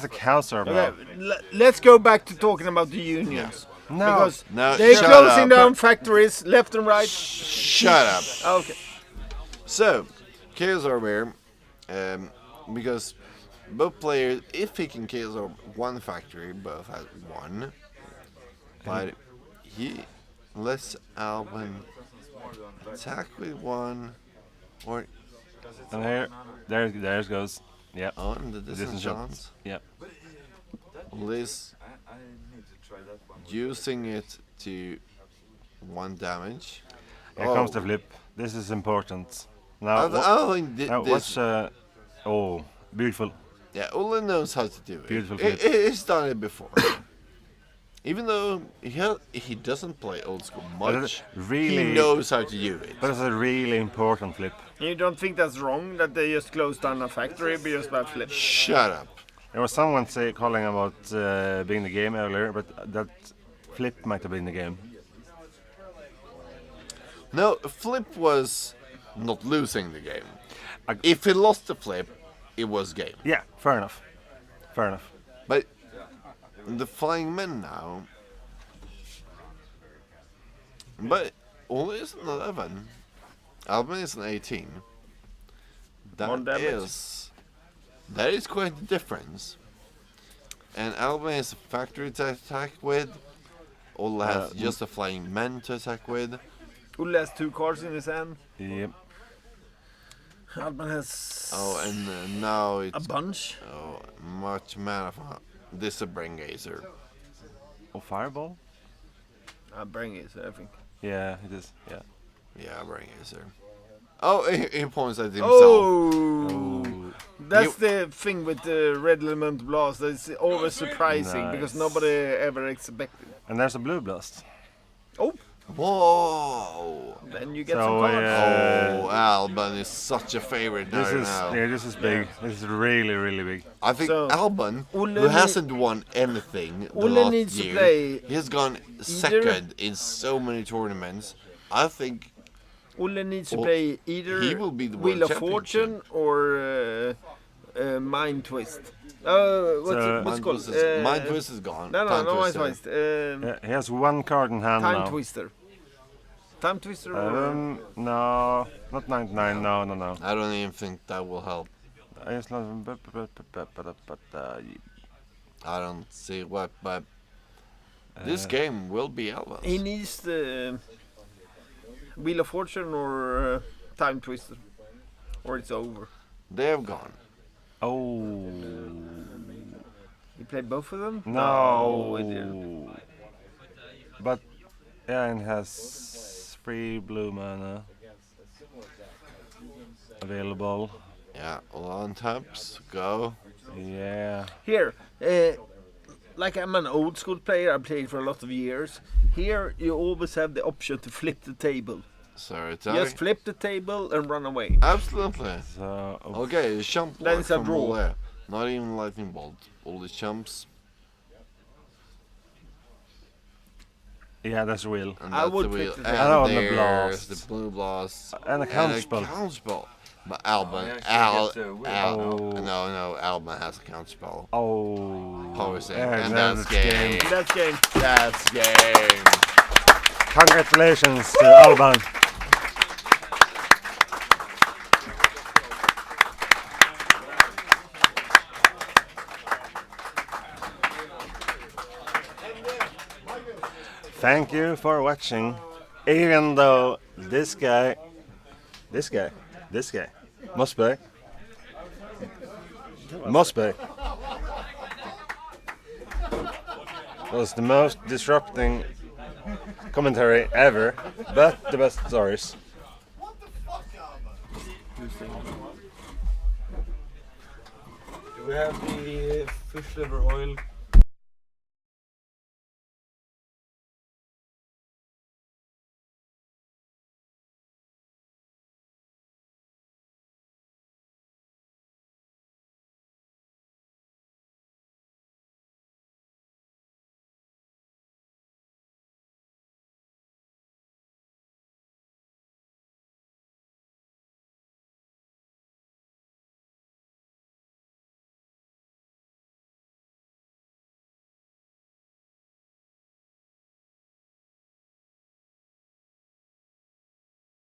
a counter, bro. Okay, let's go back to talking about the unions. No. Because No, they're shut closing up. down factories left and right. Shut up. Okay. So, chaos are here, because both players, if he can kill one factory, both has one. But he lets Alban attack with one, or And there it goes. Yeah. on the distance chance. Yeah. Liz using it to 1 damage. Here comes the flip. This is important. Now, I think this. what's oh, beautiful. Yeah, Ulle knows how to do it. Beautiful flip. He's done it before. Even though he doesn't play old school much, really, he knows how to do it. But it's a really important flip. You don't think that's wrong that they just closed down a factory because of that flip? Shut up. There was someone calling about being the game earlier, but that flip might have been the game. No, flip was not losing the game. If he lost the flip, it was game. Yeah, fair enough. Fair enough. But the flying men now. But Ole is an 11. Alban is an 18. That is quite the difference. And Alban has a factory to attack with. Ole has just a flying men to attack with. Ulle has 2 cards in his hand. Yep. Alban has... Oh, and now it's... a bunch. Oh, much mana for this is a Brain Gazer. Or Fireball? Brain Gazer, I think. Yeah, it is. Yeah. Yeah, Brain Gazer. Oh, he points at himself. Oh! That's the thing with the Red Element Blast. It's always surprising because nobody ever expected. And there's a Blue Blast. Oh! Whoa! Then you get some cards. Oh, Alban is such a favorite now. Yeah, this is big. This is really, really big. I think Alban, who hasn't won anything the last year, he has gone second in so many tournaments. I think Ulle needs to play either he will be the Wheel world of Fortune or Mind Twist. What's it called? Mind Twist is gone. No, Mind Twist. He has 1 card in hand now. Time Twister. Time Twister? No, not 99. No. I don't even think that will help. I don't see what, but this game will be Alban's. He needs the Wheel of Fortune or Time Twister, or it's over. They have gone. Oh. You played both of them? No. He didn't. But Aaron has 3 blue mana available. Yeah, on taps, go. Yeah. Here, like I'm an old school player, I played for a lot of years. Here you always have the option to flip the table. Sorry. Just flip the table and run away. Absolutely. So, okay, jump Then it's a draw. There. Not even lightning bolt. All these jumps. Yeah, that's real. And that's the wheel. And the blast. The blue blast. And a counterspell. But Alban, Alban has a counterspell. Oh. Power save. Yeah, and that's game. That's game. That's game. Congratulations to Alban. Thank you for watching. Even though this guy must be was the most disrupting commentary ever, but the best stories. Do we have the fish liver oil